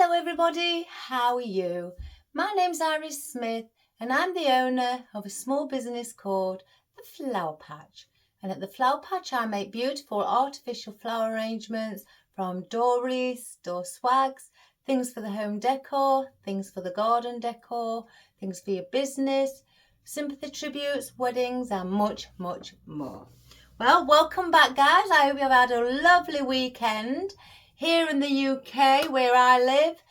Hello everybody, how are you? My name's Iris Smith and I'm the owner of a small business called The Flower Patch. And at The Flower Patch I make beautiful artificial flower arrangements from door wreaths, door swags, things for the home decor, things for the garden decor, things for your business, sympathy tributes, weddings and much, much more. Well, welcome back guys. I hope you've had a lovely weekend. Here in the UK where I live,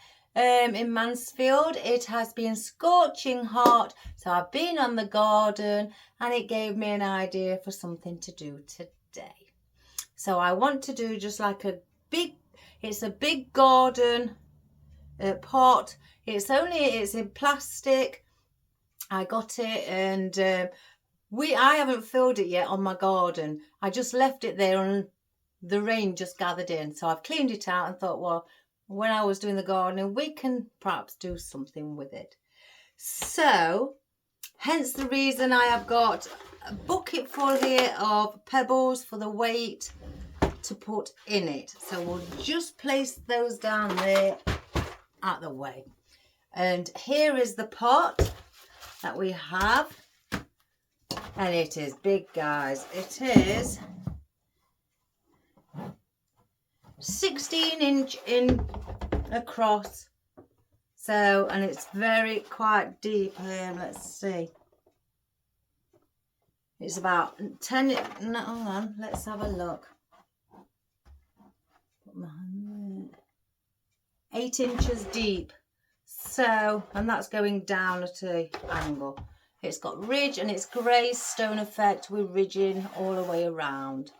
in Mansfield, it has been scorching hot. So I've been on the garden and it gave me an idea for something to do today. So I want to do just like it's a big garden pot. It's in plastic. I got it and I haven't filled it yet on my garden. I just left it there and the rain just gathered in, so I've cleaned it out and thought, well, when I was doing the gardening, we can perhaps do something with it. So hence the reason I have got a bucket full here of pebbles for the weight to put in it. So we'll just place those down there out the way. And here is the pot that we have, and it is big guys. It is 16-inch in across, so, and it's quite deep. Let's see, it's about 10, no, hold on, let's have a look. 8 inches deep, so, and that's going down at an angle. It's got ridge and it's grey stone effect with ridging all the way around.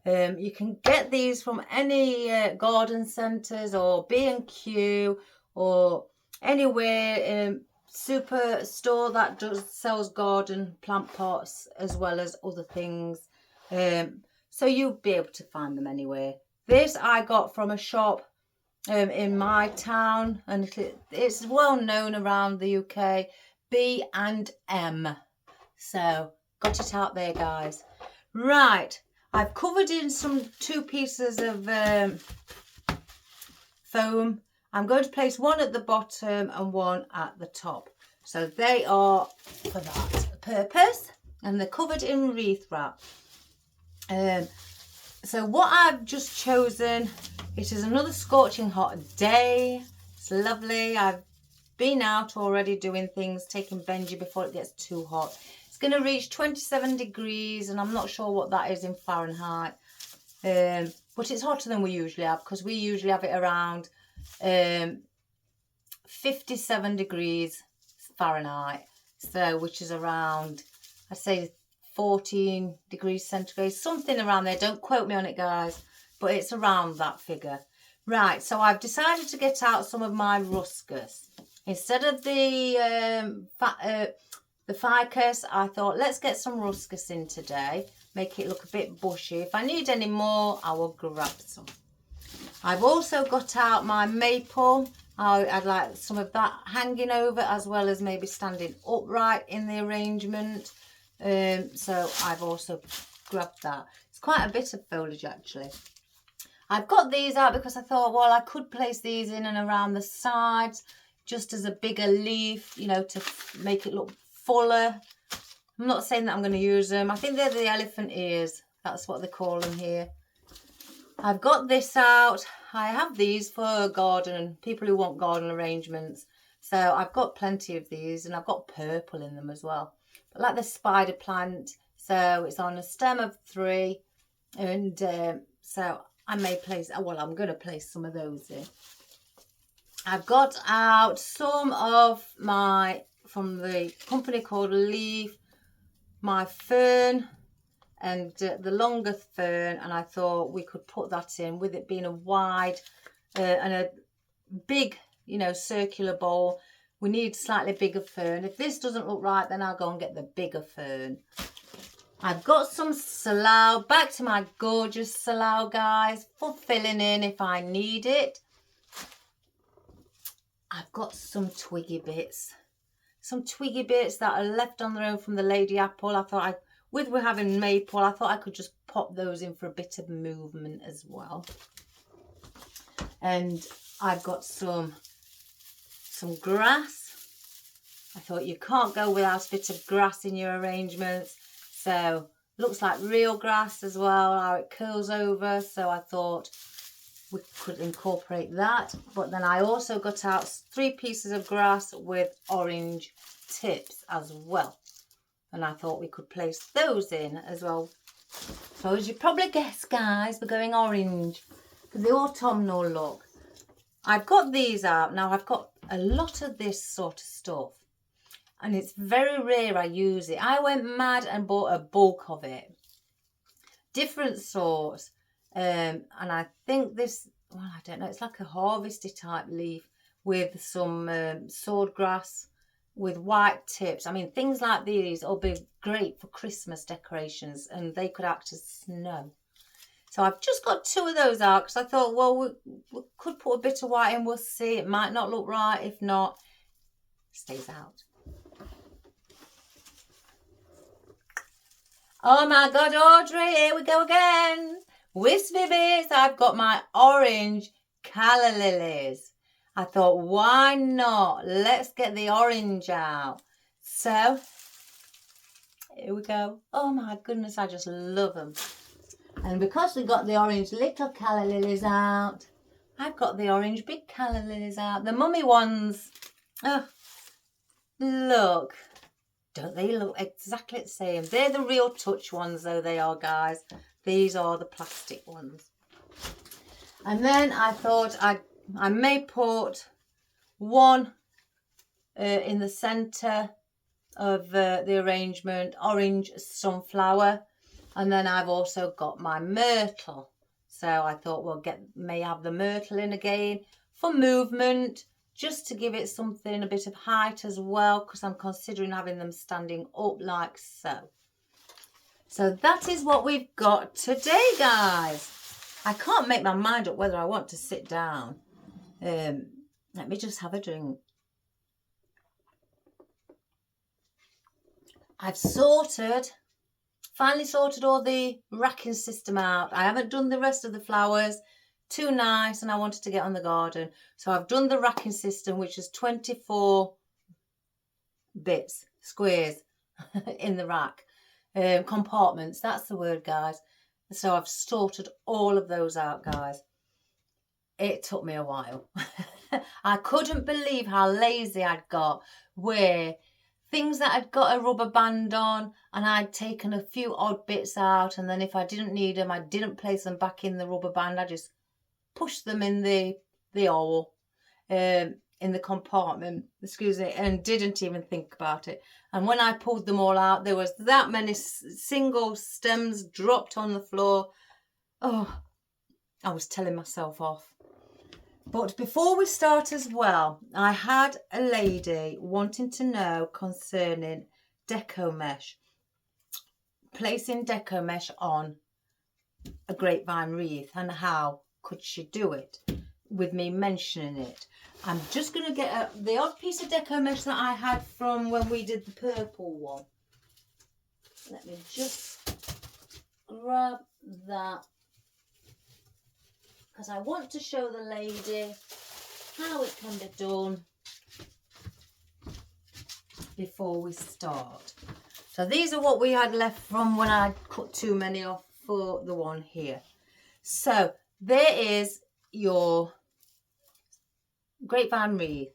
You can get these from any garden centres or B&Q or anywhere, super store that sells garden plant pots as well as other things. So you'll be able to find them anywhere. This I got from a shop in my town, and it's well known around the UK, B&M. So got it out there guys. Right. I've covered in two pieces of foam. I'm going to place one at the bottom and one at the top. So they are for that purpose, and they're covered in wreath wrap. So what I've just chosen, it is another scorching hot day. It's lovely. I've been out already doing things, taking Benji before it gets too hot. It's going to reach 27 degrees and I'm not sure what that is in Fahrenheit, but it's hotter than we usually have, because we usually have it around 57 degrees Fahrenheit, so which is around, I'd say 14 degrees centigrade, something around there. Don't quote me on it guys, but it's around that figure. Right, so I've decided to get out some of my ruscus. Instead of the ficus, I thought let's get some ruscus in today, make it look a bit bushy. If I need any more, I will grab some. I've also got out my maple. I'd like some of that hanging over, as well as maybe standing upright in the arrangement. So I've also grabbed that. It's quite a bit of foliage actually. I've got these out because I thought, well, I could place these in and around the sides just as a bigger leaf, you know, to make it look fuller. I'm not saying that I'm going to use them. I think they're the elephant ears. That's what they call them here. I've got this out. I have these for garden, people who want garden arrangements. So I've got plenty of these, and I've got purple in them as well. But like the spider plant, so it's on a stem of 3. And so I may place, well, I'm going to place some of those in. I've got out some of my, from the company called Leaf, my fern and the longer fern, and I thought we could put that in with it being a wide and a big, you know, circular bowl. We need slightly bigger fern. If this doesn't look right, then I'll go and get the bigger fern. I've got some salal, back to my gorgeous salal guys, for filling in if I need it. I've got some twiggy bits that are left on their own from the lady apple. I thought we're having maple, I thought I could just pop those in for a bit of movement as well. And I've got some some grass. I thought you can't go without a bit of grass in your arrangements. So looks like real grass as well, how it curls over. So I thought we could incorporate that. But then I also got out 3 pieces of grass with orange tips as well. And I thought we could place those in as well. So as you probably guessed, guys, we're going orange for the autumnal look. I've got these out. Now I've got a lot of this sort of stuff. And it's very rare I use it. I went mad and bought a bulk of it. Different sorts. And I think this, well, I don't know, it's like a harvesty type leaf with some swordgrass with white tips. I mean, things like these will be great for Christmas decorations, and they could act as snow. So I've just got 2 of those out because I thought, well, we could put a bit of white in. We'll see. It might not look right. If not, it stays out. Oh my God, Audrey, here we go again. Wispy bits. I've got my orange calla lilies. I thought, why not? Let's get the orange out. So, here we go. Oh my goodness, I just love them. And because we got the orange little calla lilies out, I've got the orange big calla lilies out. The mummy ones. Oh, look. Don't they look exactly the same? They're the real touch ones though, they are, guys. These are the plastic ones. And then I thought I may put one in the centre of the arrangement, orange sunflower. And then I've also got my myrtle. So I thought we'll may have the myrtle in again for movement, just to give it something, a bit of height as well, because I'm considering having them standing up like so. So that is what we've got today, guys. I can't make my mind up whether I want to sit down. Let me just have a drink. I've finally sorted all the racking system out. I haven't done the rest of the flowers. Too nice, and I wanted to get on the garden. So I've done the racking system, which is 24 bits, squares in the rack. Compartments, that's the word, guys. So I've sorted all of those out, guys. It took me a while. I couldn't believe how lazy I'd got, where things that I'd got a rubber band on and I'd taken a few odd bits out, and then if I didn't need them, I didn't place them back in the rubber band. I just pushed them in the hole, in the compartment, excuse me, and didn't even think about it. And when I pulled them all out, there was that many single stems dropped on the floor. Oh, I was telling myself off. But before we start as well, I had a lady wanting to know concerning deco mesh, placing deco mesh on a grapevine wreath, and how could she do it with me mentioning it. I'm just going to get the odd piece of deco mesh that I had from when we did the purple one. Let me just grab that, because I want to show the lady how it can be done before we start. So these are what we had left from when I cut too many off for the one here. So there is your grapevine wreath.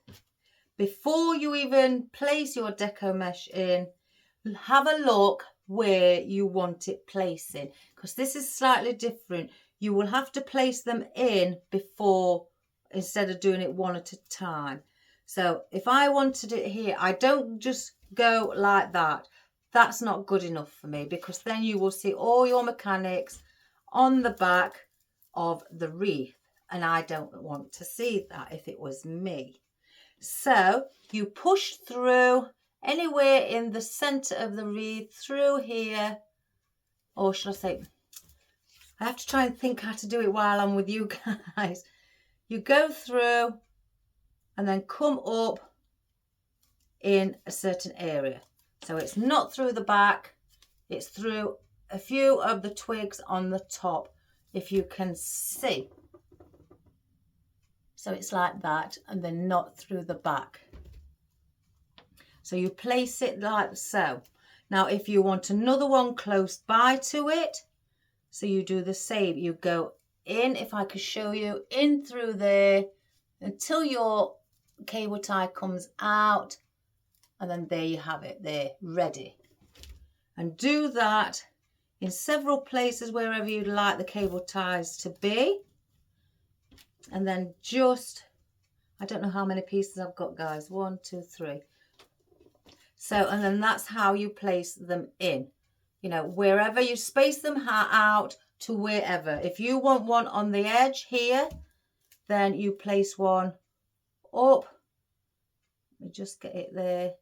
Before you even place your deco mesh in, have a look where you want it placing, because this is slightly different. You will have to place them in before, instead of doing it one at a time. So if I wanted it here, I don't just go like that. That's not good enough for me, because then you will see all your mechanics on the back of the wreath, and I don't want to see that if it was me. So you push through anywhere in the center of the wreath, through here, or should I say, I have to try and think how to do it while I'm with you guys. You go through and then come up in a certain area. So it's not through the back, it's through a few of the twigs on the top, if you can see. So it's like that, and then not through the back. So you place it like so. Now if you want another one close by to it, so you do the same. You go in, if I could show you, in through there until your cable tie comes out, and then there you have it, there, ready. And do that in several places wherever you'd like the cable ties to be. And then just, I don't know how many pieces I've got, guys. 1, 2, 3. So, and then that's how you place them in. You know, wherever you space them out to wherever. If you want one on the edge here, then you place one up. Let me just get it there.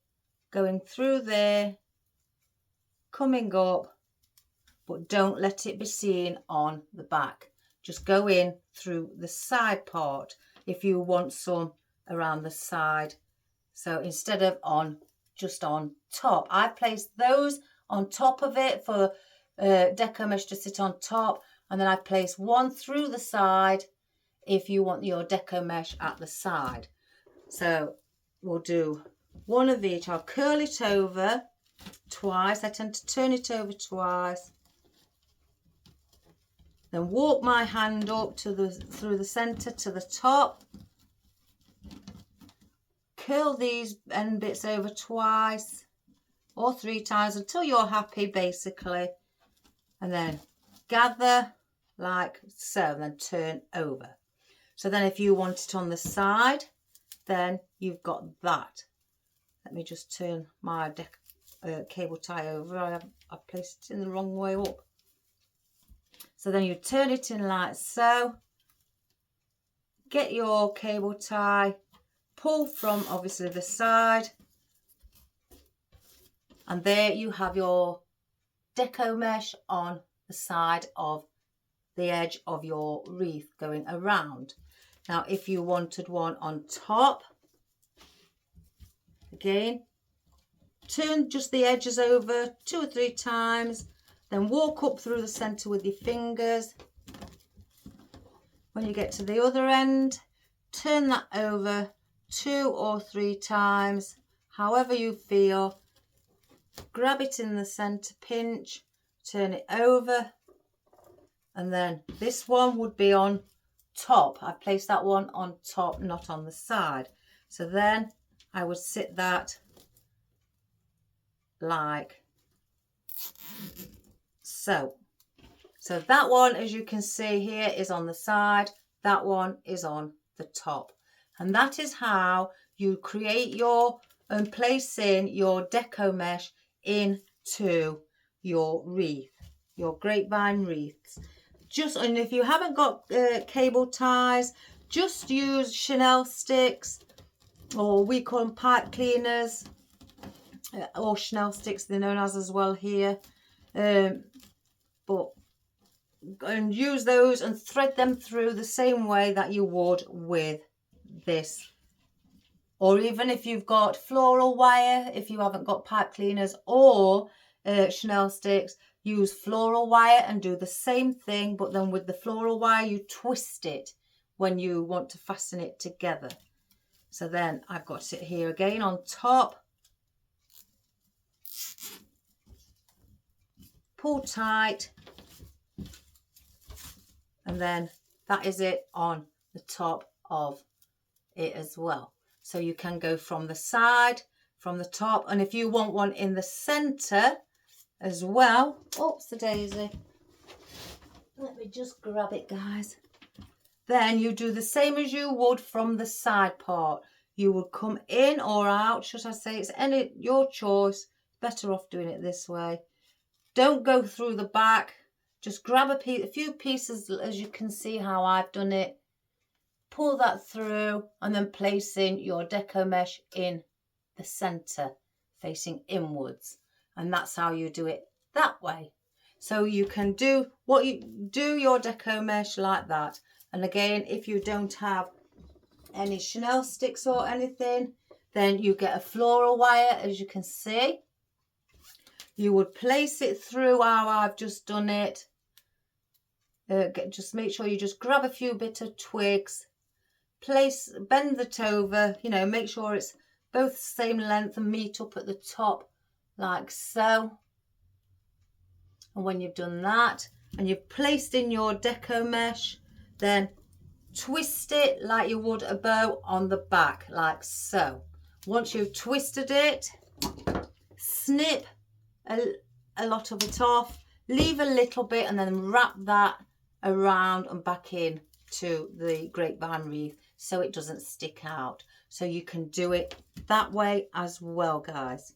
Going through there, coming up, but don't let it be seen on the back. Just go in through the side part if you want some around the side. So instead of just on top, I placed those on top of it for deco mesh to sit on top, and then I place one through the side if you want your deco mesh at the side. So we'll do one of each. I'll curl it over twice. I tend to turn it over twice. Then walk my hand up to through the center to the top. Curl these end bits over twice or 3 times until you're happy, basically. And then gather like so, and then turn over. So then if you want it on the side, then you've got that. Let me just turn my cable tie over. I placed it in the wrong way up. So then you turn it in like so. Get your cable tie, pull from obviously the side, and there you have your deco mesh on the side of the edge of your wreath going around. Now if you wanted one on top, again, turn just the edges over 2 or 3 times, then walk up through the center with your fingers. When you get to the other end, turn that over 2 or 3 times, however you feel. Grab it in the center, pinch, turn it over, and then this one would be on top. I placed that one on top, not on the side. So then I would sit that like so. So that one, as you can see here, is on the side. That one is on the top. And that is how you create your and place in your deco mesh into your wreath, your grapevine wreaths. And if you haven't got cable ties, just use Chanel sticks, or we call them pipe cleaners, or Chanel sticks, they're known as well here. But and use those and thread them through the same way that you would with this. Or even if you've got floral wire, if you haven't got pipe cleaners or Chanel sticks, use floral wire and do the same thing, but then with the floral wire you twist it when you want to fasten it together. So then I've got it here again on top. Pull tight. And then that is it on the top of it as well. So you can go from the side, from the top, and if you want one in the center as well. Oops, the daisy. Let me just grab it, guys. Then you do the same as you would from the side part. You would come in or out, should I say. It's your choice. Better off doing it this way. Don't go through the back. Just grab a few pieces, as you can see how I've done it. Pull that through and then place in your deco mesh in the center, facing inwards. And that's how you do it that way. So you can do your deco mesh like that. And again, if you don't have any Chanel sticks or anything, then you get a floral wire, as you can see. You would place it through how I've just done it. Just make sure you just grab a few bits of twigs, bend it over, you know, make sure it's both the same length and meet up at the top like so. And when you've done that and you've placed in your deco mesh, then twist it like you would a bow on the back like so. Once you've twisted it, snip a lot of it off, leave a little bit, and then wrap that around and back in to the grapevine wreath so it doesn't stick out. So you can do it that way as well, guys.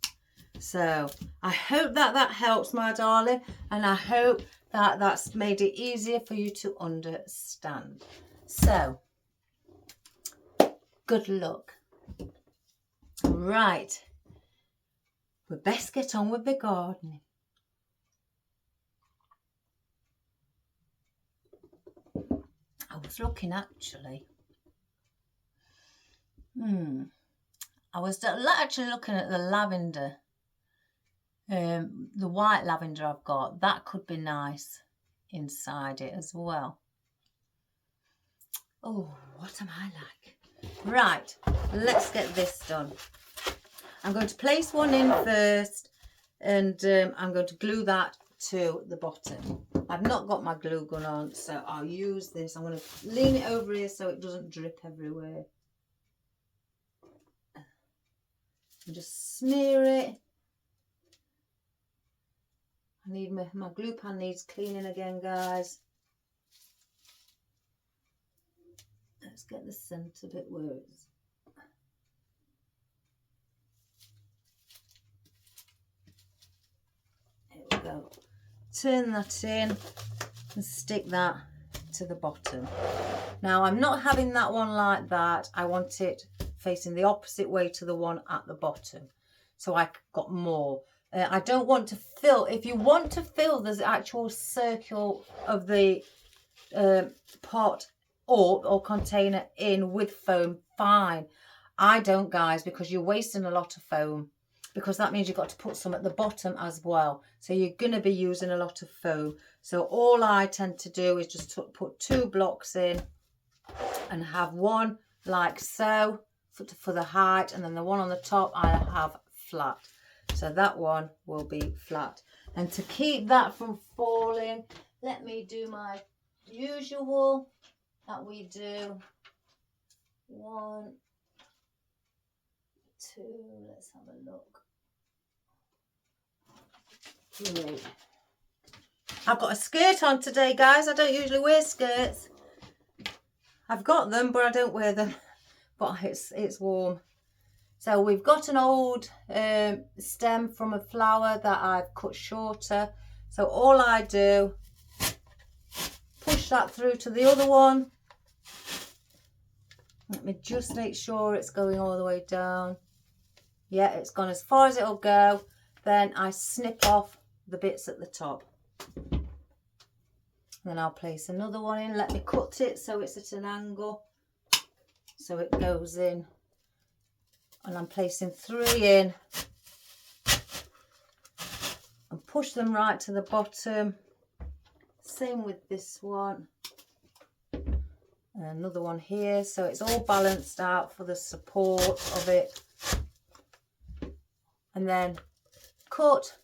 So I hope that helps, my darling, and I hope that's made it easier for you to understand. So good luck. Right, we best get on with the gardening. I was looking actually. I was actually looking at the lavender. The white lavender I've got. That could be nice inside it as well. Oh, what am I like? Right, let's get this done. I'm going to place one in first, and I'm going to glue that to the bottom. I've not got my glue gun on, so I'll use this. I'm going to lean it over here so it doesn't drip everywhere. And just smear it. I need my glue pan needs cleaning again, guys. Let's get the centre bit where it's. Here we go. Turn that in and stick that to the bottom. Now I'm not having that one like that. I want it facing the opposite way to the one at the bottom, so I got more. I don't want to fill. If you want to fill the actual circle of the pot or container in with foam, fine. I don't, guys, because you're wasting a lot of foam, because that means you've got to put some at the bottom as well. So you're going to be using a lot of foam. So all I tend to do is just put 2 blocks in and have one like so for the height, and then the one on the top I have flat. So that one will be flat. And to keep that from falling, let me do my usual that we do. 1, 2, let's have a look. 3. I've got a skirt on today, guys. I don't usually wear skirts. I've got them, but I don't wear them. But it's warm. So we've got an old stem from a flower that I've cut shorter. So all I do, push that through to the other one. Let me just make sure it's going all the way down. Yeah, it's gone as far as it'll go. Then I snip off the bits at the top. Then I'll place another one in. Let me cut it so it's at an angle, so it goes in. And I'm placing 3 in and push them right to the bottom. Same with this one. And another one here, so it's all balanced out for the support of it. And then cut.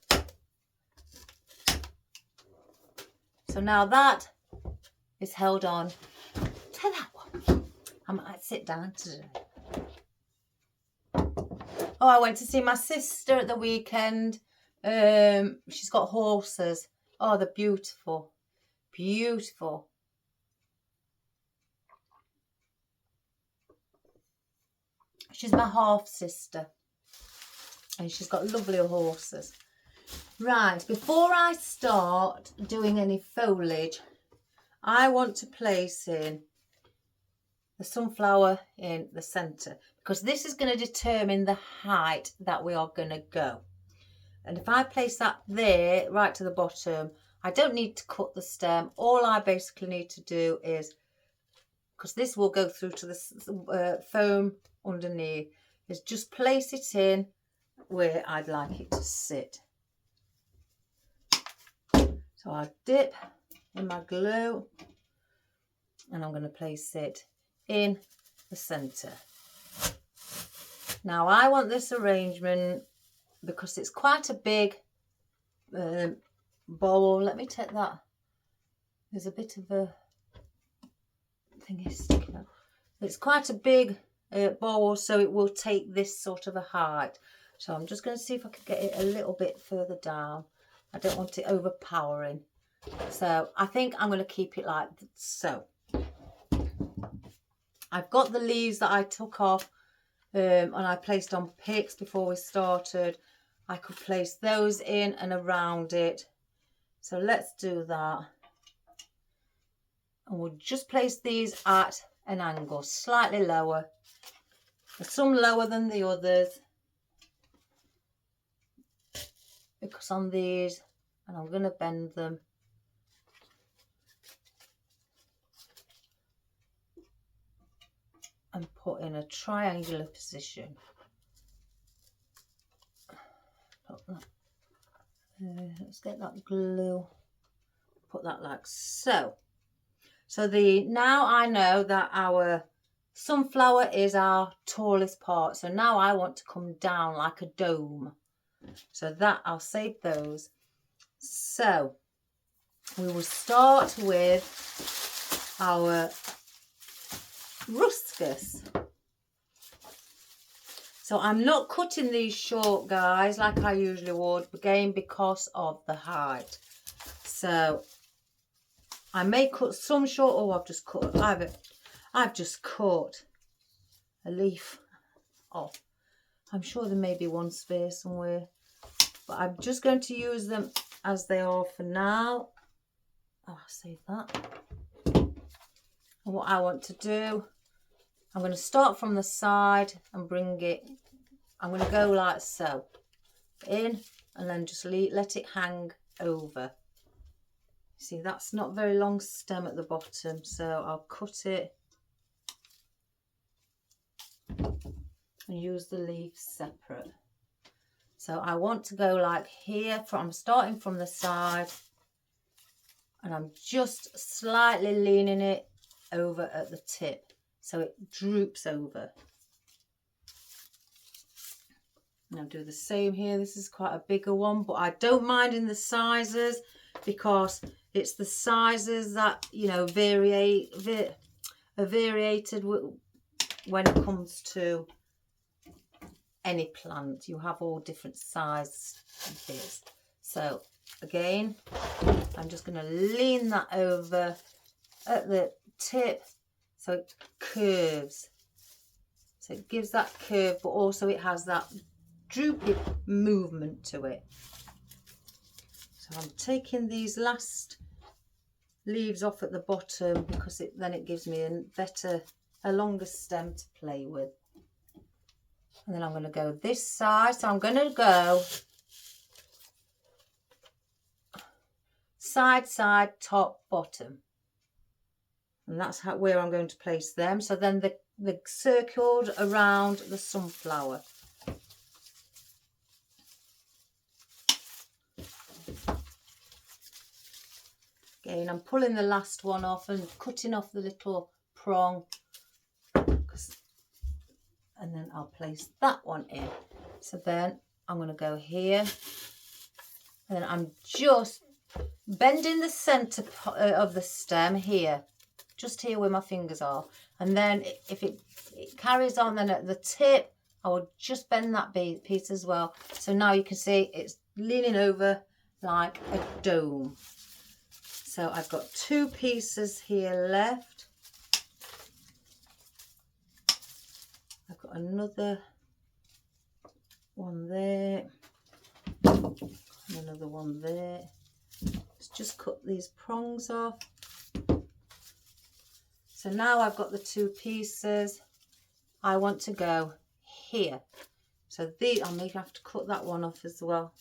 So now that is held on to that one. I might sit down today. Oh, I went to see my sister at the weekend. She's got horses. Oh, they're beautiful. Beautiful. She's my half sister. And she's got lovely horses. Right, before I start doing any foliage, I want to place in the sunflower in the centre, because this is going to determine the height that we are going to go. And if I place that there right to the bottom, I don't need to cut the stem. All I basically need to do is, because this will go through to the foam underneath, is just place it in where I'd like it to sit. So I dip in my glue and I'm going to place it in the centre. Now I want this arrangement because it's quite a big bowl. Let me take that. There's a bit of a thingy sticking out. It's quite a big bowl, so it will take this sort of a height. So I'm just going to see if I can get it a little bit further down. I don't want it overpowering. So I think I'm going to keep it like so. I've got the leaves that I took off and I placed on picks before we started. I could place those in and around it. So let's do that. And we'll just place these at an angle, slightly lower. Some lower than the others. Because on these, and I'm going to bend them. And put in a triangular position. Let's get that glue. Put that like so. So now I know that our sunflower is our tallest part. So now I want to come down like a dome. So that I'll save those. So we will start with our ruscus. So I'm not cutting these short, guys, like I usually would, again because of the height. So I may cut some short. Oh, I've just cut a leaf off. I'm sure there may be one spare somewhere, but I'm just going to use them as they are for now. Oh, I'll save that. And what I want to do, I'm going to start from the side and bring it, I'm going to go like so, in, and then just let it hang over. See, that's not very long stem at the bottom, so I'll cut it and use the leaves separate. So I want to go like here, I'm starting from the side, and I'm just slightly leaning it over at the tip so it droops over. And I'll do the same here. This is quite a bigger one, but I don't mind in the sizes because it's the sizes that, you know, are variated when it comes to any plant. You have all different sizes of this. So again, I'm just going to lean that over at the tip so it curves. So it gives that curve, but also it has that droopy movement to it. So I'm taking these last leaves off at the bottom because then it gives me a longer stem to play with. And then I'm going to go this side. So I'm going to go side, side, top, bottom. And that's where I'm going to place them. So then they're circled around the sunflower. Again, I'm pulling the last one off and cutting off the little prong. And then I'll place that one in. So then I'm going to go here. And then I'm just bending the centre of the stem here. Just here where my fingers are. And then if it carries on, then at the tip, I will just bend that piece as well. So now you can see it's leaning over like a dome. So I've got 2 pieces here left. I've got another one there. And another one there. Let's just cut these prongs off. So now I've got the 2 pieces. I want to go here. So I may have to cut that one off as well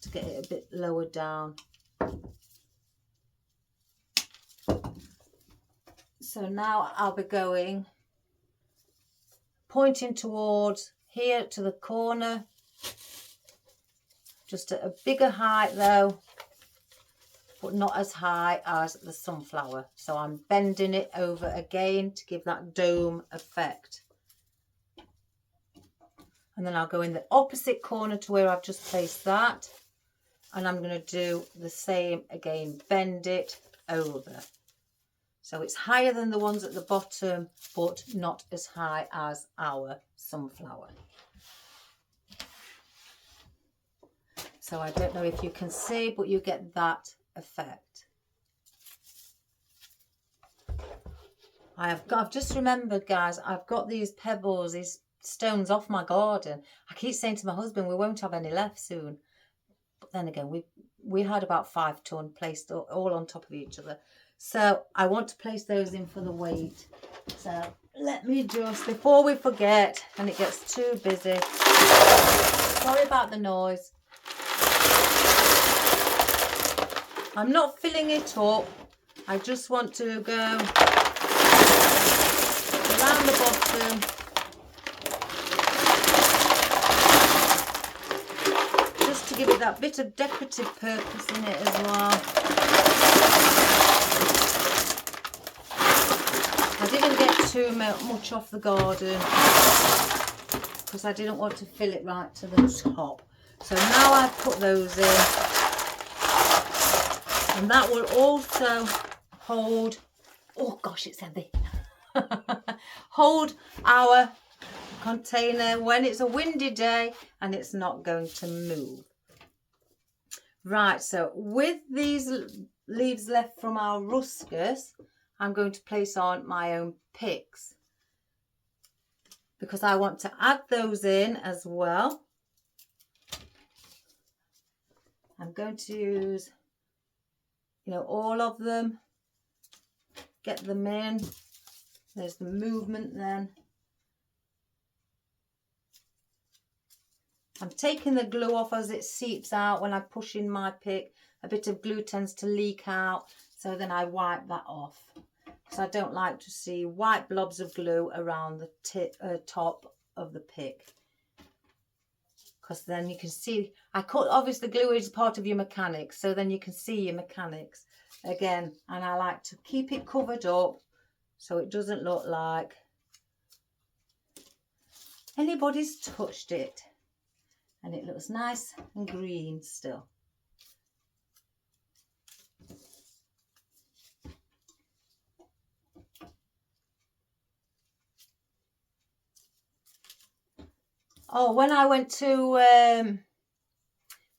to get it a bit lower down. So now I'll be pointing towards here to the corner, just at a bigger height though, but not as high as the sunflower. So I'm bending it over again to give that dome effect. And then I'll go in the opposite corner to where I've just placed that. And I'm going to do the same again, bend it over. So it's higher than the ones at the bottom, but not as high as our sunflower. So I don't know if you can see, but you get that effect. I've just remembered, guys, I've got these pebbles, these stones off my garden. I keep saying to my husband, we won't have any left soon. But then again, we had about 5 ton placed all on top of each other. So I want to place those in for the weight. So let me just, before we forget and it gets too busy, sorry about the noise. I'm not filling it up. I just want to go around the bottom. Just to give it that bit of decorative purpose in it as well. I didn't get too much off the garden because I didn't want to fill it right to the top. So now I've put those in, and that will also hold, oh gosh, it's heavy, hold our container when it's a windy day and it's not going to move. Right, so with these leaves left from our ruscus, I'm going to place on my own picks because I want to add those in as well. I'm going to use, all of them, get them in. There's the movement then. I'm taking the glue off as it seeps out when I push in my pick. A bit of glue tends to leak out, so then I wipe that off. Because I don't like to see white blobs of glue around the top of the pick. Because then you can see, obviously glue is part of your mechanics, so then you can see your mechanics again. And I like to keep it covered up so it doesn't look like anybody's touched it. And it looks nice and green still. Oh, when I went to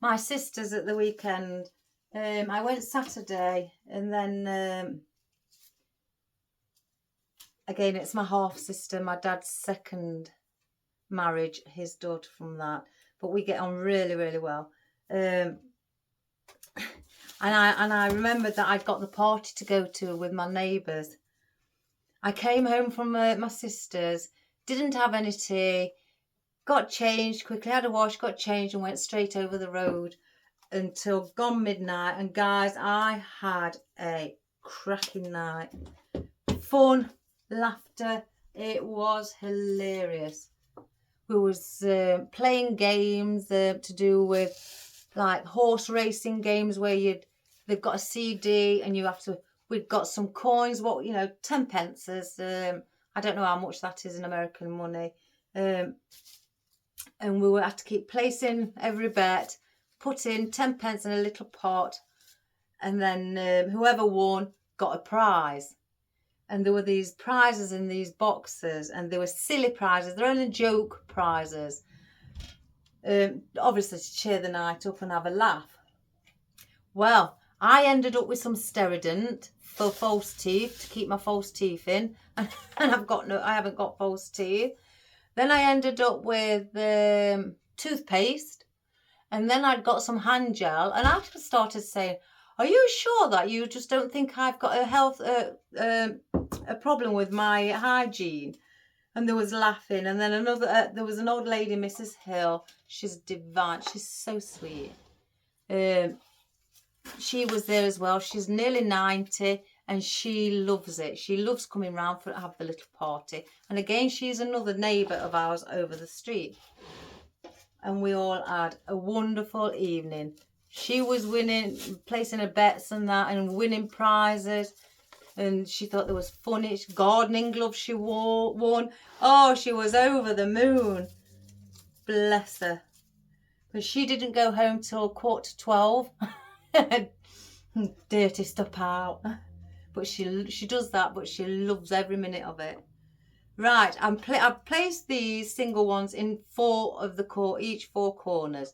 my sister's at the weekend, I went Saturday, and then again, it's my half sister, my dad's second marriage, his daughter from that. But we get on really, really well. And I remembered that I'd got the party to go to with my neighbours. I came home from my sister's, didn't have any tea, got changed quickly, had a wash, got changed and went straight over the road until gone midnight. And guys, I had a cracking night. Fun, laughter, it was hilarious. We was playing games to do with like horse racing games where they've got a CD and you have to, we've got some coins, 10 pence. I don't know how much that is in American money. And we would have to keep placing every bet, put in 10 pence in a little pot, and then whoever won got a prize. And there were these prizes in these boxes, and they were silly prizes. They're only joke prizes. Obviously to cheer the night up and have a laugh. Well, I ended up with some Sterident for false teeth, to keep my false teeth in. And I haven't got false teeth. Then I ended up with toothpaste. And then I'd got some hand gel. And I just started saying, are you sure that you just don't think I've got a problem with my hygiene? And there was laughing. And then there was an old lady, Mrs. Hill. She's divine. She's so sweet. She was there as well. She's nearly 90 and she loves it. She loves coming round to have the little party. And again, she's another neighbour of ours over the street. And we all had a wonderful evening. she was winning, placing her bets and that, and winning prizes. And she thought there was funny. Gardening gloves she won. Oh, she was over the moon. Bless her. But she didn't go home till 11:45. Dirty stuff out. But she does that, but she loves every minute of it. Right, I've placed these single ones in each four corners.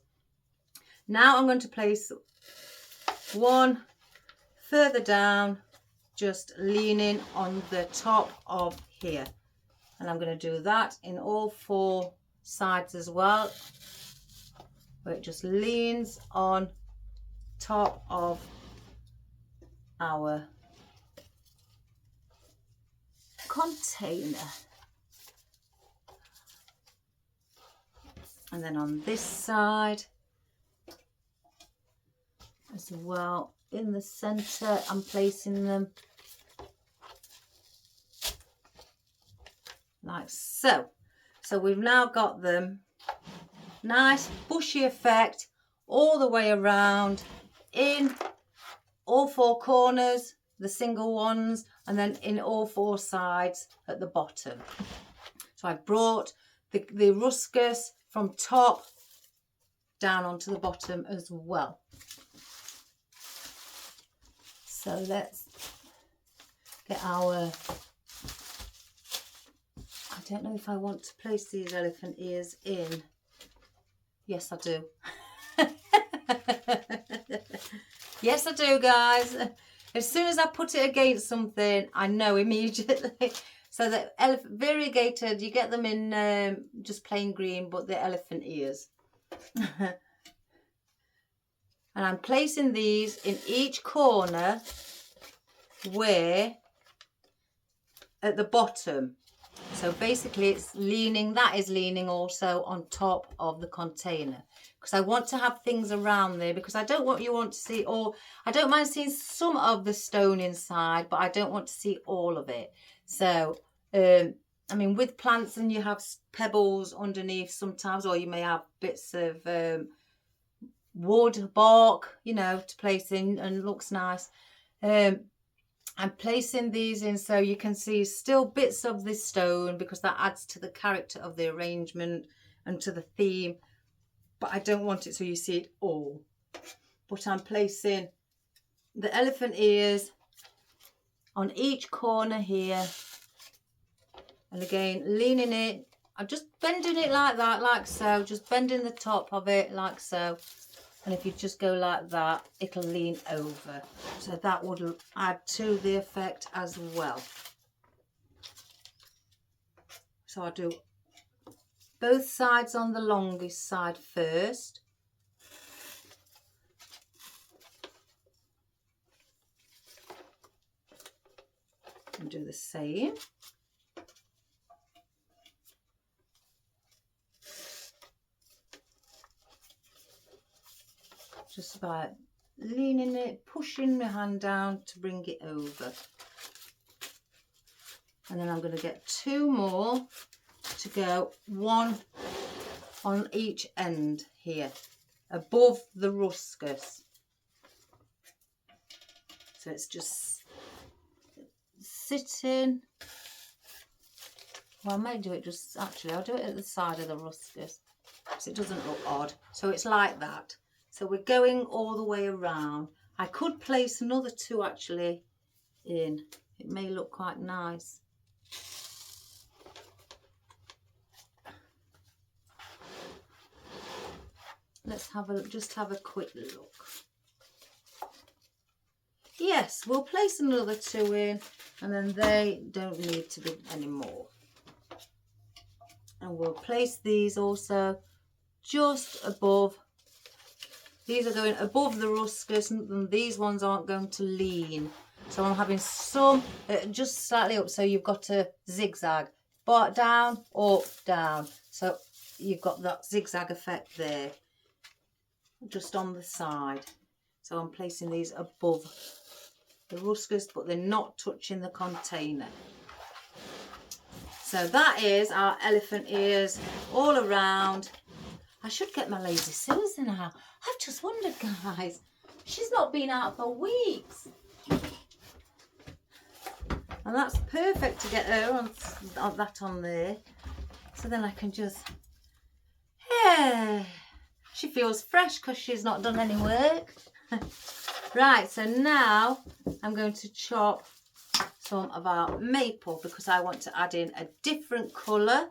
Now I'm going to place one further down, just leaning on the top of here. And I'm going to do that in all four sides as well, where it just leans on top of our container. And then on this side as well, in the center, I'm placing them like so. So we've now got them nice bushy effect all the way around in all four corners, the single ones, and then in all four sides at the bottom. So I brought the ruscus from top down onto the bottom as well. So let's get our, I don't know if I want to place these elephant ears in. Yes, I do. Yes, I do, guys. As soon as I put it against something, I know immediately. So the variegated, you get them in just plain green, but the elephant ears. And I'm placing these in each corner where at the bottom. So basically it's leaning, that is leaning also on top of the container. Because I want to have things around there, because I don't want to see, or I don't mind seeing some of the stone inside, but I don't want to see all of it. So, I mean, with plants, and you have pebbles underneath sometimes, or you may have bits of wood, bark, you know, to place in, and looks nice. I'm placing these in so you can see still bits of this stone, because that adds to the character of the arrangement and to the theme. But I don't want it so you see it all. But I'm placing the elephant ears on each corner here. And again, leaning it. I'm just bending it like that, like so. Just bending the top of it like so. And if you just go like that, it'll lean over. So that would add to the effect as well. So I'll do both sides on the longest side first. And do the same. Just about leaning it, pushing my hand down to bring it over. And then I'm going to get two more to go, one on each end here, above the ruscus. So it's just sitting. Well, I may do it just, actually, I'll do it at the side of the ruscus, so it doesn't look odd. So it's like that. So we're going all the way around. I could place another two actually in. It may look quite nice. Let's just have a quick look. Yes, we'll place another two in, and then they don't need to be anymore. And we'll place these also just above. These are going above the ruscus, and these ones aren't going to lean. So I'm having some just slightly up, so you've got to zigzag. But down, up, down. So you've got that zigzag effect there. Just on the side. So I'm placing these above the ruscus, but they're not touching the container. So that is our elephant ears all around. I should get my Lazy Susan out. I've just wondered, guys. She's not been out for weeks. And that's perfect to get her on that on there. So then I can just... Yeah. She feels fresh because she's not done any work. Right, so now I'm going to chop some of our maple because I want to add in a different colour.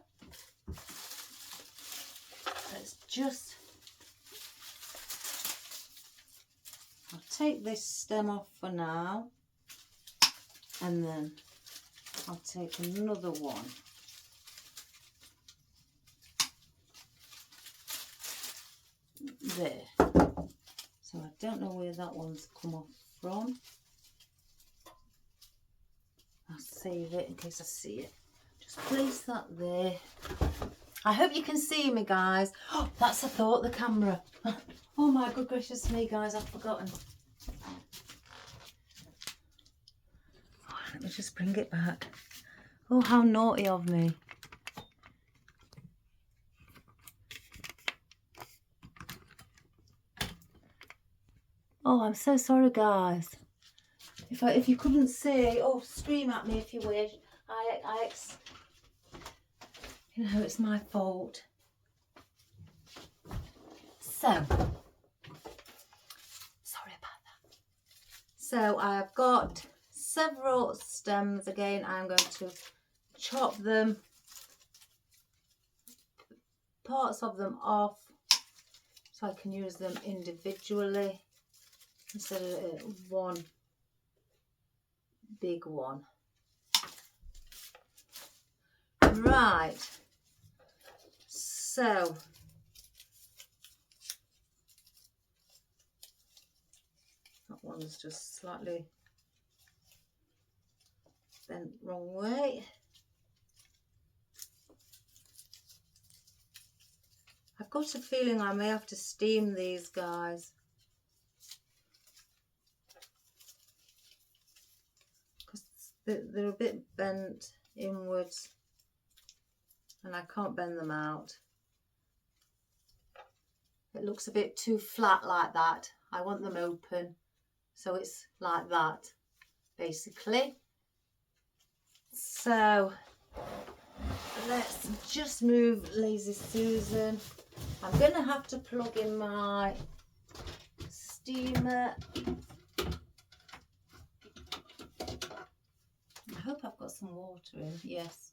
Let's just... I'll take this stem off for now. And then I'll take another one. There. So I don't know where that one's come off from. I'll save it in case I see it. Just place that there. I hope you can see me, guys. Oh, that's a thought, the camera. Oh my good gracious me, guys, I've forgotten. Oh, let me just bring it back. Oh, how naughty of me. Oh, I'm so sorry, guys. If you couldn't see, oh, scream at me if you wish. You know, it's my fault. So, sorry about that. So I've got several stems. Again, I'm going to chop them, parts of them off, so I can use them individually instead of one big one. Right, so that one's just slightly bent wrong way. I've got a feeling I may have to steam these, guys, because they're a bit bent inwards and I can't bend them out. It looks a bit too flat like that. I want them open, so it's like that basically. So let's just move Lazy Susan. I'm going to have to plug in my steamer. I hope I've got some water in. Yes.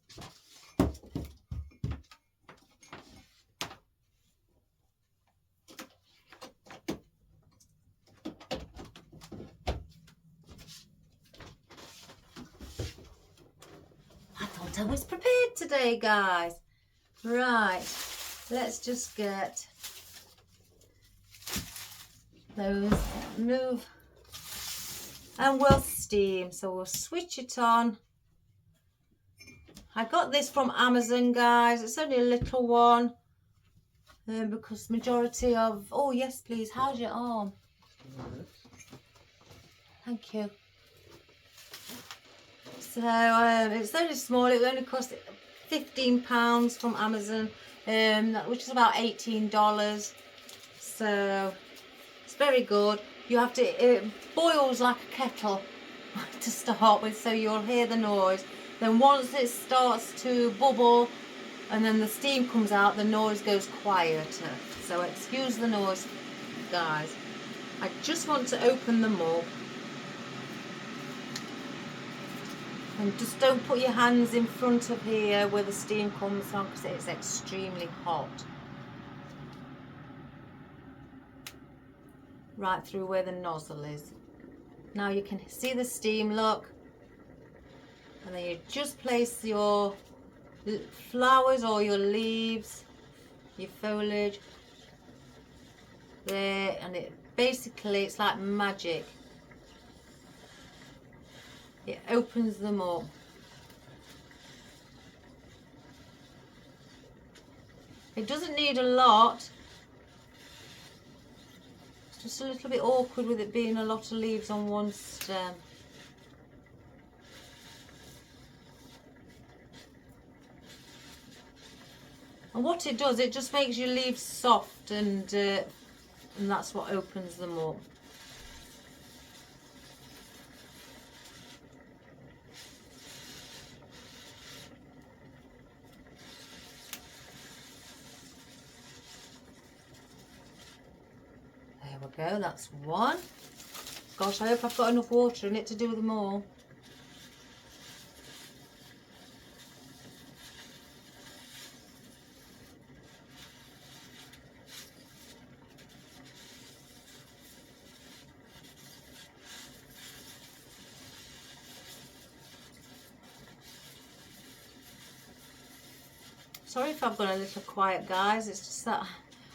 I was prepared today, guys. Right, let's just get those move and we'll steam. So we'll switch it on. I got this from Amazon, guys. It's only a little one because majority of... Oh yes, please. How's your arm? Thank you. So it's only small. It only cost £15 from Amazon, which is about $18. So it's very good. You have to, it boils like a kettle to start with, so you'll hear the noise. Then once it starts to bubble and then the steam comes out, the noise goes quieter. So excuse the noise, guys. I just want to open them up. And just don't put your hands in front of here where the steam comes from, because it's extremely hot. Right through where the nozzle is. Now you can see the steam, look. And then you just place your flowers or your leaves, your foliage there, and it basically, it's like magic. It opens them up. It doesn't need a lot. It's just a little bit awkward with it being a lot of leaves on one stem. And what it does, it just makes your leaves soft, and that's what opens them up. There we go, that's one. Gosh, I hope I've got enough water in it to do them all. Sorry if I've gone a little quiet, guys. It's just that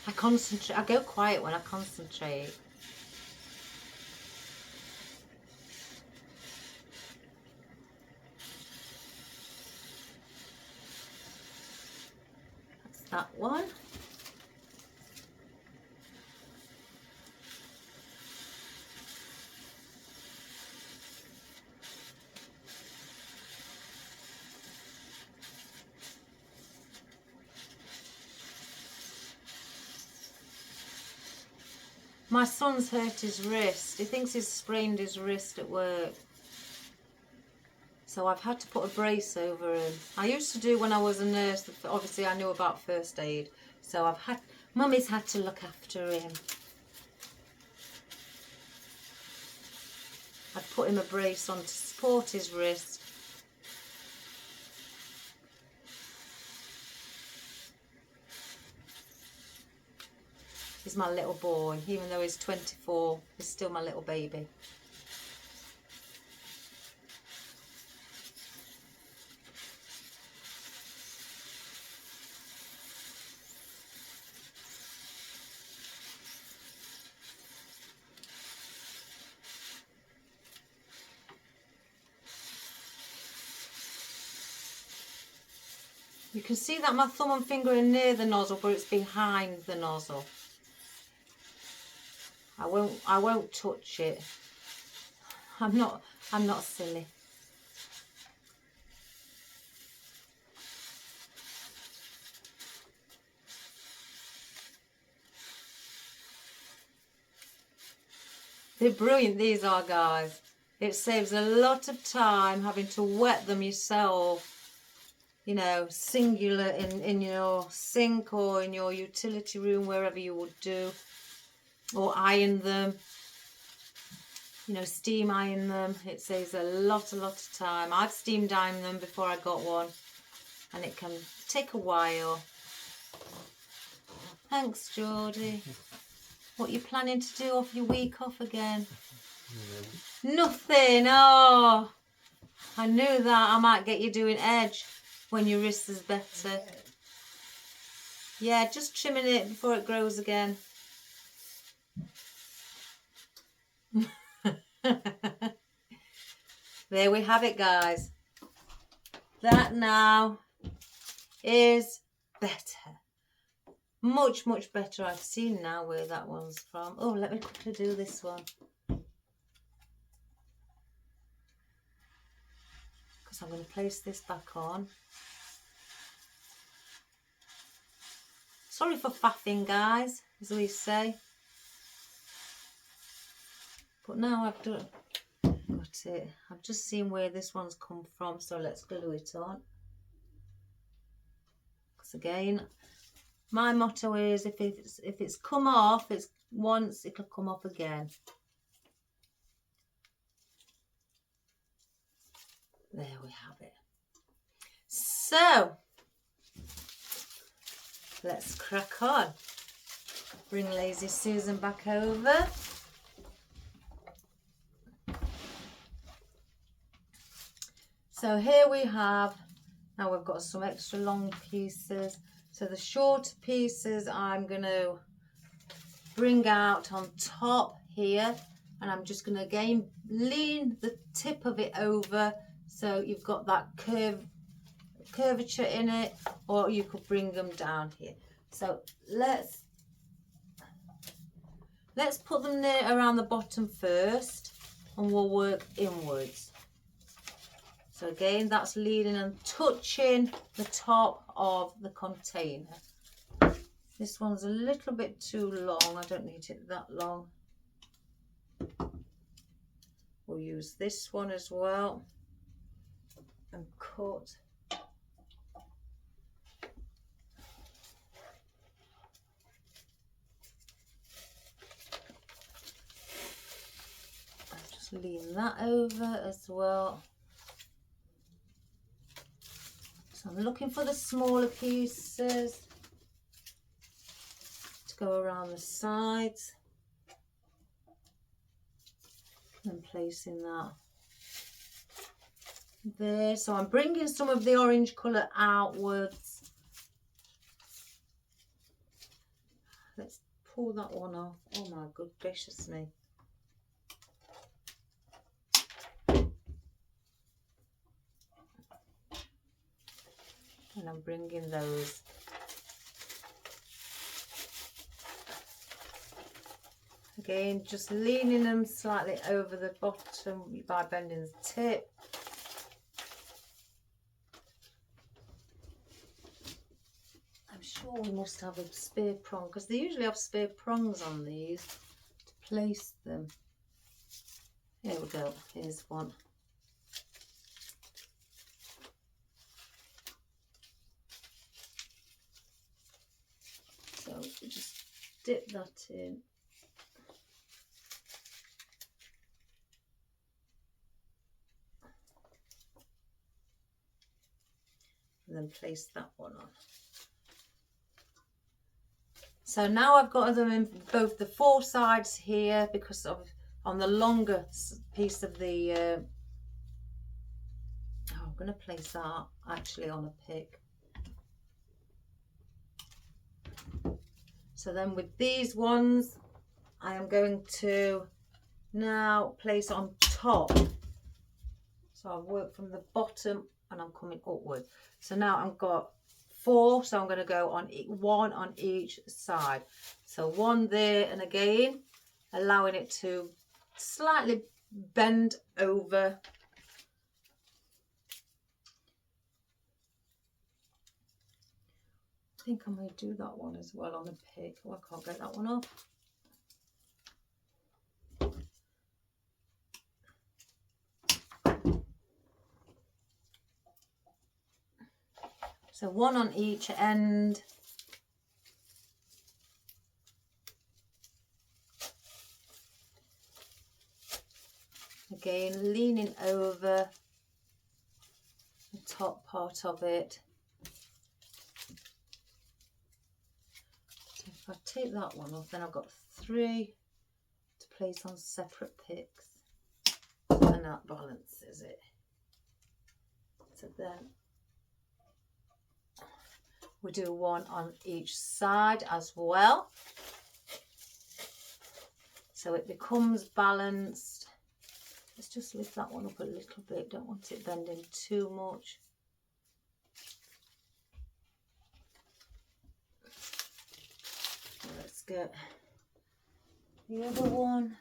I concentrate. I go quiet when I concentrate. That's that one. My son's hurt his wrist. He thinks he's sprained his wrist at work. So I've had to put a brace over him. I used to do when I was a nurse. Obviously I knew about first aid. So Mummy's had to look after him. I've put him a brace on to support his wrist. He's my little boy. Even though he's 24, he's still my little baby. You can see that my thumb and finger are near the nozzle, but it's behind the nozzle. I won't touch it. I'm not silly. They're brilliant, these are, guys. It saves a lot of time having to wet them yourself. You know, singular in your sink or in your utility room, wherever you would do. Or iron them, you know, steam iron them. It saves a lot of time. I've steamed ironed them before I got one, and it can take a while. Thanks, Geordie. What are you planning to do off your week off again? Nothing. Oh, I knew that. I might get you doing edge when your wrist is better. Yeah, just trimming it before it grows again. There we have it, guys. That now is better. Much better. I've seen now where that one's from. Oh, let me quickly do this one, because I'm going to place this back on. Sorry for faffing, guys, as we say. But now I've got it. I've just seen where this one's come from, so let's glue it on. Because again, my motto is if it's come off, it's once, it'll come off again. There we have it. So let's crack on. Bring Lazy Susan back over. So here we have, now we've got some extra long pieces. So the short pieces I'm going to bring out on top here, and I'm just going to again lean the tip of it over so you've got that curvature in it, or you could bring them down here. So let's put them there around the bottom first, and we'll work inwards. So again, that's leaning and touching the top of the container. This one's a little bit too long. I don't need it that long. We'll use this one as well and cut. I'll just lean that over as well. So I'm looking for the smaller pieces to go around the sides. And placing that there. So I'm bringing some of the orange colour outwards. Let's pull that one off. Oh my good gracious me. And I'm bringing those again, just leaning them slightly over the bottom by bending the tip. I'm sure we must have a spear prong because they usually have spear prongs on these to place them. Here we go, here's one. So we just dip that in. And then place that one on. So now I've got them in both the four sides here because of on the longer piece of the I'm going to place that actually on a pick. So then with these ones I am going to now place on top. So I've worked from the bottom and I'm coming upwards. So now I've got 4, so I'm going to go on one on each side. So one there, and again allowing it to slightly bend over. I think I may do that one as well on the pick. Oh, I can't get that one off. So one on each end. Again, leaning over the top part of it. So if I take that one off, then I've got 3 to place on separate picks. And that balances it. So then we do one on each side as well. So it becomes balanced. Let's just lift that one up a little bit. Don't want it bending too much. Let's get the other one.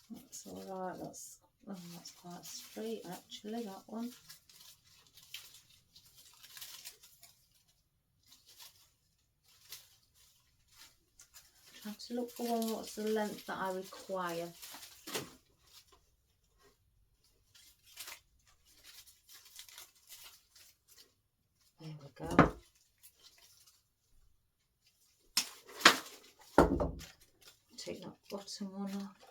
That's all right. That's quite straight actually, that one. Try to look for one what's the length that I require. There we go. Take that bottom one off.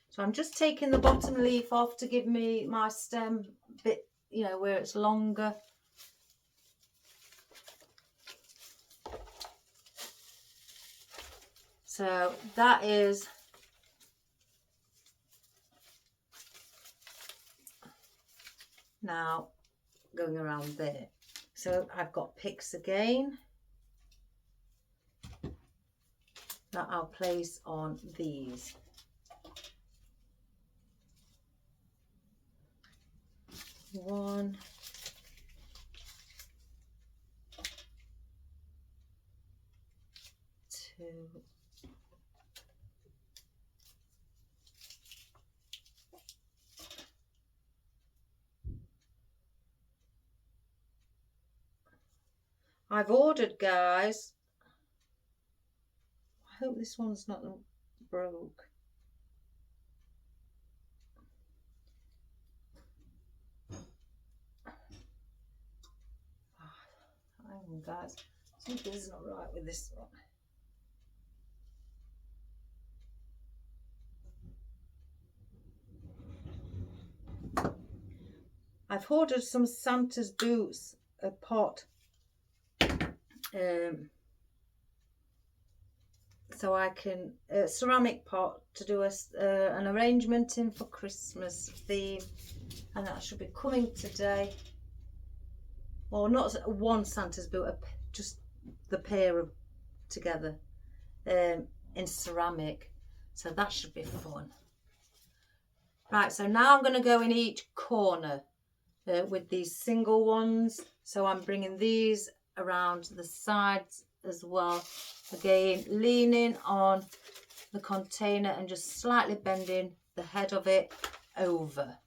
So I'm just taking the bottom leaf off to give me my stem bit, you know, where it's longer. So that is now going around there. So I've got picks again that I'll place on these. One, two, I've ordered, guys. I hope this one's not broke. Hang on, guys. Something's not right with this one. I've ordered some Santa's boots, a pot, so I can ceramic pot to do an arrangement in for Christmas theme, and that should be coming today. Well, not one Santa's boot, just the pair of together in ceramic, so that should be fun. Right, so now I'm going to go in each corner with these single ones. So I'm bringing these around the sides as well. Again, leaning on the container and just slightly bending the head of it over.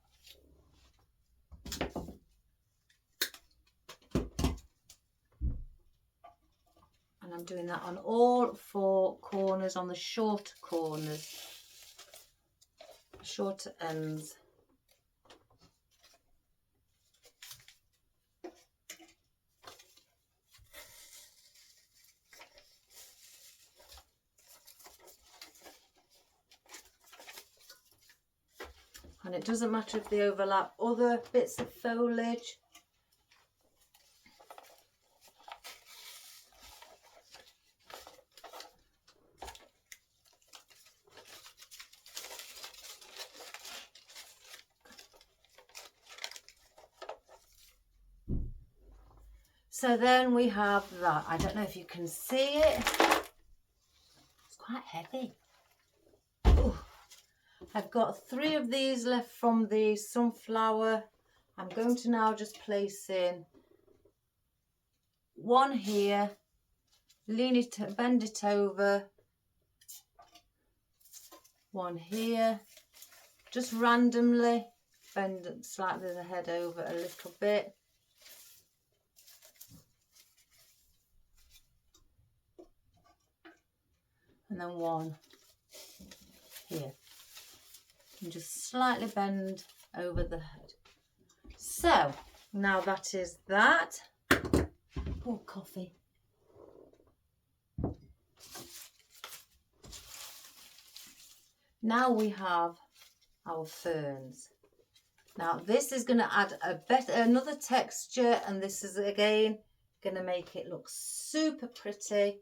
And I'm doing that on all four corners, on the short corners, shorter ends. And it doesn't matter if they overlap other bits of foliage. So then we have that. I don't know if you can see it. It's quite heavy. Ooh. I've got 3 of these left from the sunflower. I'm going to now just place in one here, lean it, bend it over, one here, just randomly bend slightly the head over a little bit. And then one here. And just slightly bend over the head. So now that is that. Oh, coffee. Now we have our ferns. Now this is going to add another texture, and this is again going to make it look super pretty.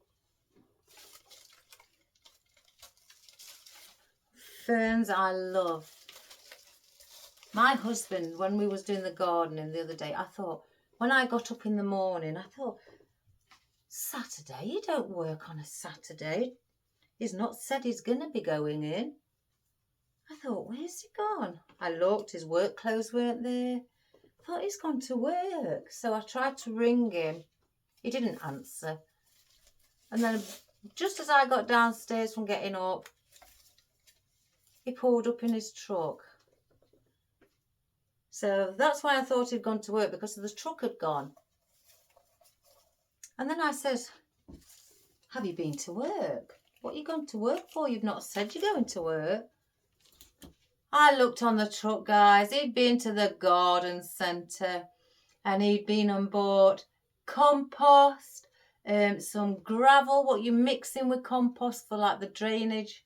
Ferns I love. My husband, when we was doing the gardening the other day, I thought, when I got up in the morning, I thought, Saturday, you don't work on a Saturday. He's not said he's going to be going in. I thought, where's he gone? I looked, his work clothes weren't there. I thought, he's gone to work. So I tried to ring him. He didn't answer. And then just as I got downstairs from getting up, he pulled up in his truck. So that's why I thought he'd gone to work, because the truck had gone. And then I said, have you been to work? What are you going to work for? You've not said you're going to work. I looked on the truck, guys. He'd been to the garden centre and he'd been and bought compost, some gravel, what you mix in with compost for like the drainage.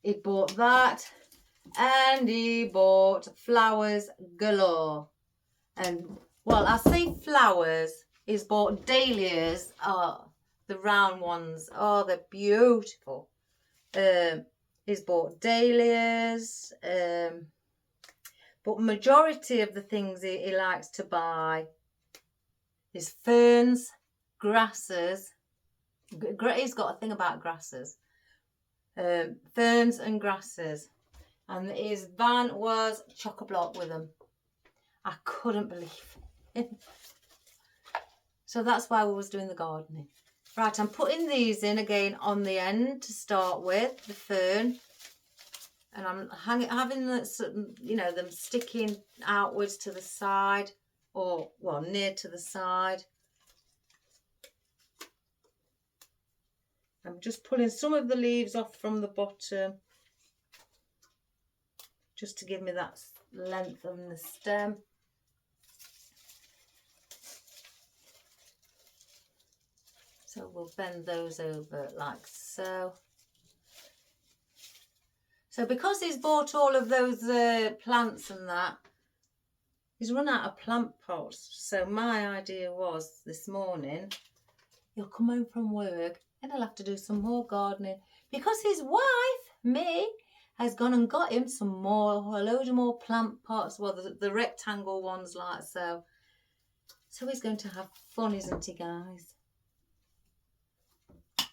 He bought that, and he bought flowers galore. And, well, I say flowers, he's bought dahlias, the round ones. Oh, they're beautiful. He's bought dahlias, but majority of the things he likes to buy is ferns, grasses. He's got a thing about grasses. Ferns and grasses, and his van was chock-a-block with them. I couldn't believe it. So that's why we was doing the gardening. Right, I'm putting these in again on the end to start with, the fern, and I'm having the, you know, them sticking outwards to the side or, well, near to the side. I'm just pulling some of the leaves off from the bottom, just to give me that length on the stem. So we'll bend those over like so. So because he's bought all of those plants and that, he's run out of plant pots. So my idea was this morning, he'll come home from work and he'll have to do some more gardening, because his wife, me, has gone and got him some more, a load of more plant pots, well, the rectangle ones like so. So he's going to have fun, isn't he, guys?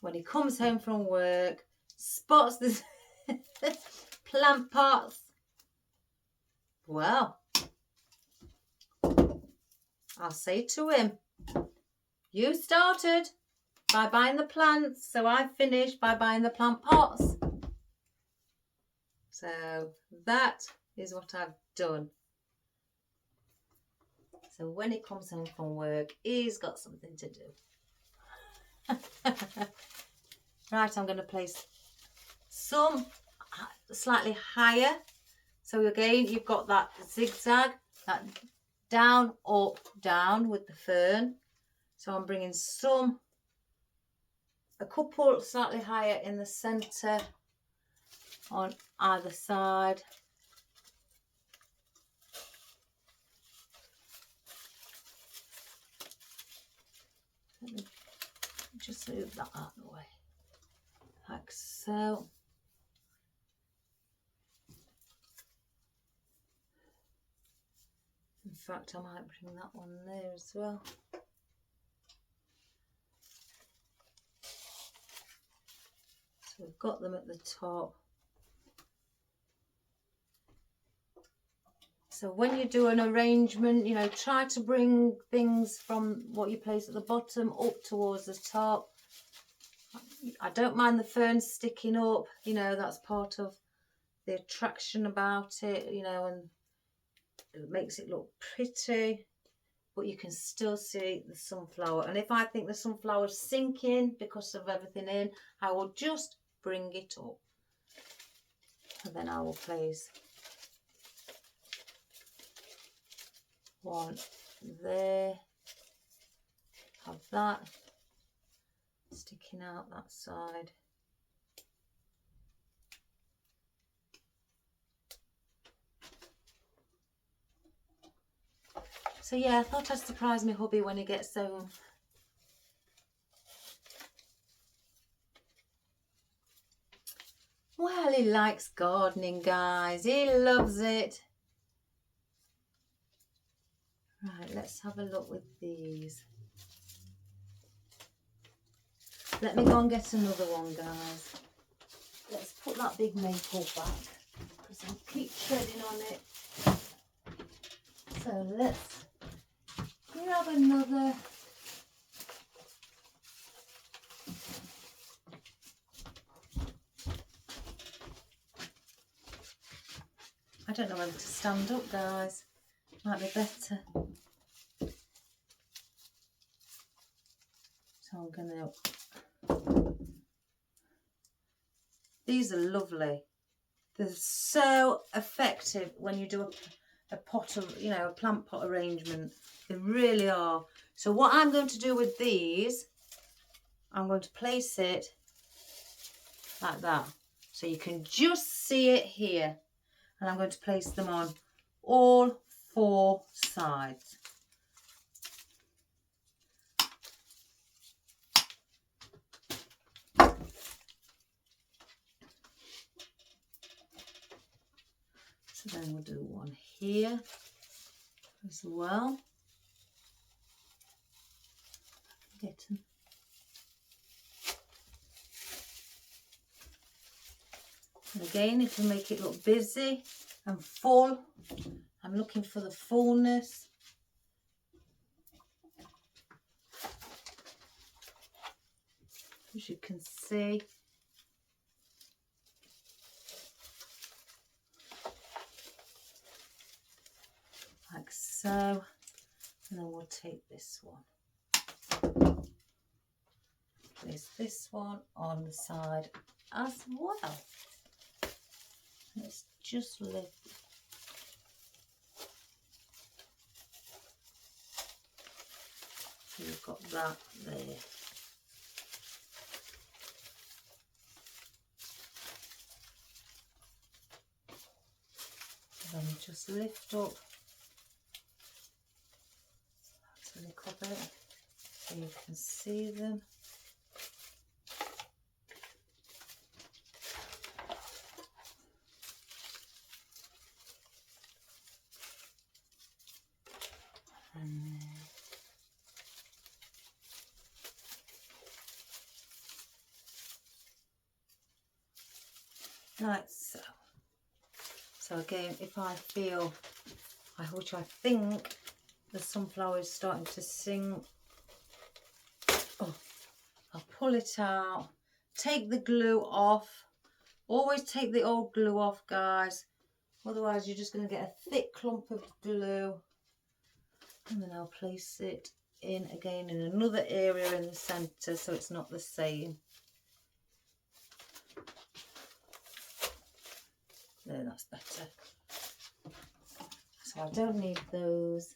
When he comes home from work, spots this plant pots. Well, I'll say to him, you started by buying the plants, so I finished by buying the plant pots. So that is what I've done. So when he comes home from work, he's got something to do. Right, I'm going to place some slightly higher. So again, you've got that zigzag, that down, up, down with the fern. So I'm bringing a couple slightly higher in the centre on either side. Let me just move that out of the way, like so. In fact, I might bring that one there as well. So we've got them at the top. So when you do an arrangement, you know, try to bring things from what you place at the bottom up towards the top. I don't mind the ferns sticking up, you know, that's part of the attraction about it, you know, and it makes it look pretty, but you can still see the sunflower. And if I think the sunflower's sinking because of everything in, I will just bring it up. And then I will place one there, have that sticking out that side. So yeah, I thought I'd surprise my hubby when he gets home. Well, he likes gardening, guys. He loves it. Right, let's have a look with these. Let me go and get another one, guys. Let's put that big maple back because I'll keep treading on it. So let's grab another. I don't know whether to stand up, guys. Might be better. So I'm gonna. These are lovely. They're so effective when you do a pot of, you know, a plant pot arrangement. They really are. So what I'm going to do with these, I'm going to place it like that. So you can just see it here. And I'm going to place them on all four sides. So then we'll do one here as well. Get them. And again, it will make it look busy and full. I'm looking for the fullness. As you can see. Like so. And then we'll take this one. Place this one on the side as well. Let's just lift. So you've got that there. Then just lift up a little bit so you can see them. And then like so. So again, if I feel, which I think the sunflower is starting to sink, oh, I'll pull it out, take the glue off. Always take the old glue off, guys, otherwise you're just going to get a thick clump of glue. And then I'll place it in again in another area in the centre so it's not the same. There, that's better. So I don't need those.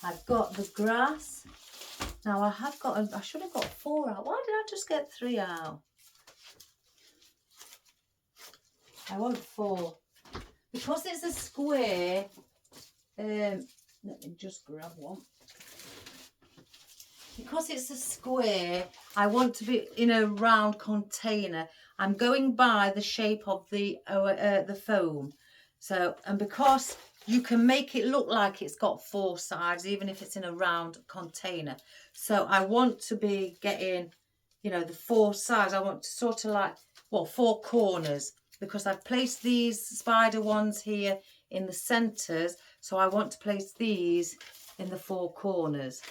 I've got the grass. Now I have got, I should have got 4 out. Why did I just get 3 out? I want 4. Because it's a square, let me just grab one. Because it's a square, I want to be in a round container. I'm going by the shape of the foam. So, and because you can make it look like it's got 4 sides, even if it's in a round container. So I want to be getting, you know, the 4 sides. I want to sort of like, well, 4 corners, because I've placed these spider ones here in the centres. So I want to place these in the 4 corners.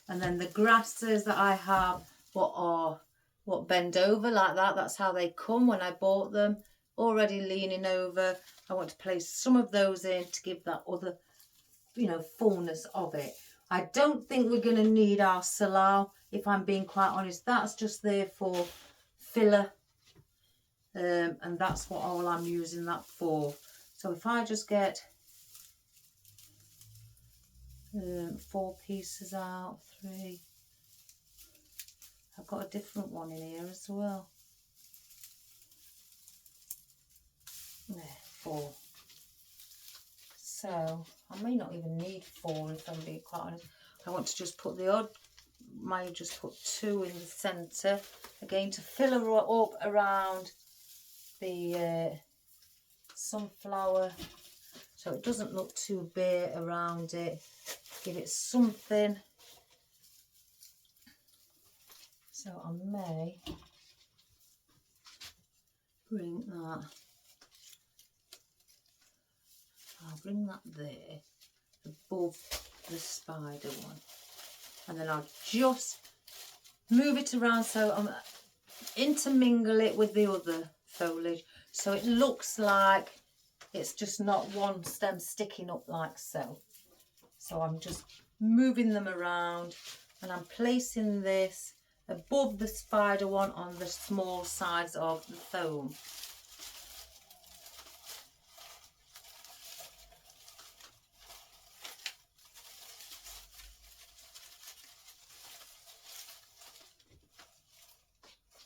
And then the grasses that I have, what bend over like that, that's how they come when I bought them, already leaning over. I want to place some of those in to give that other, you know, fullness of it. I don't think we're going to need our salal, if I'm being quite honest. That's just there for filler, and that's what all I'm using that for. So if I just get 4 pieces out, 3. I've got a different one in here as well. There, 4. So I may not even need 4 if I'm being quite honest. I want to just put the odd, might just put 2 in the centre again to fill her up around the sunflower, so it doesn't look too bare around it. Give it something. So I may bring that. I'll bring that there above the spider one, and then I'll just move it around so I'm intermingle it with the other foliage, so it looks like it's just not one stem sticking up like so. So I'm just moving them around, and I'm placing this above the spider one on the small sides of the foam.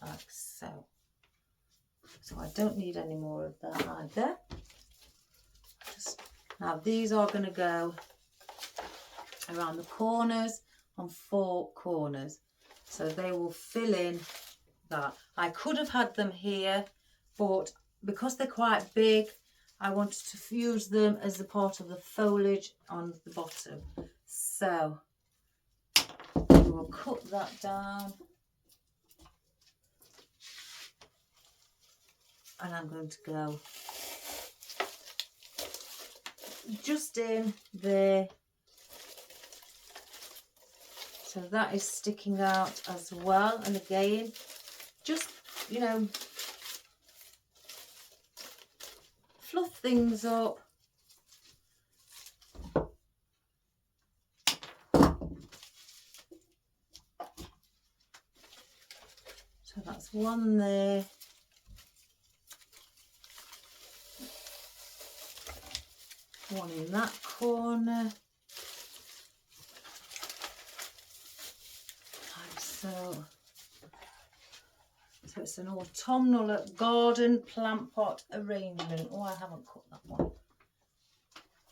Like so. So I don't need any more of that either. Now these are going to go around the corners on 4 corners, so they will fill in that. I could have had them here, but because they're quite big, I wanted to use them as a part of the foliage on the bottom. So we'll cut that down, and I'm going to go just in there. So that is sticking out as well, and again, just, you know, things up. So that's one there. One in that corner. Like so. So it's an autumnal garden plant pot arrangement. Oh, I haven't cut that one.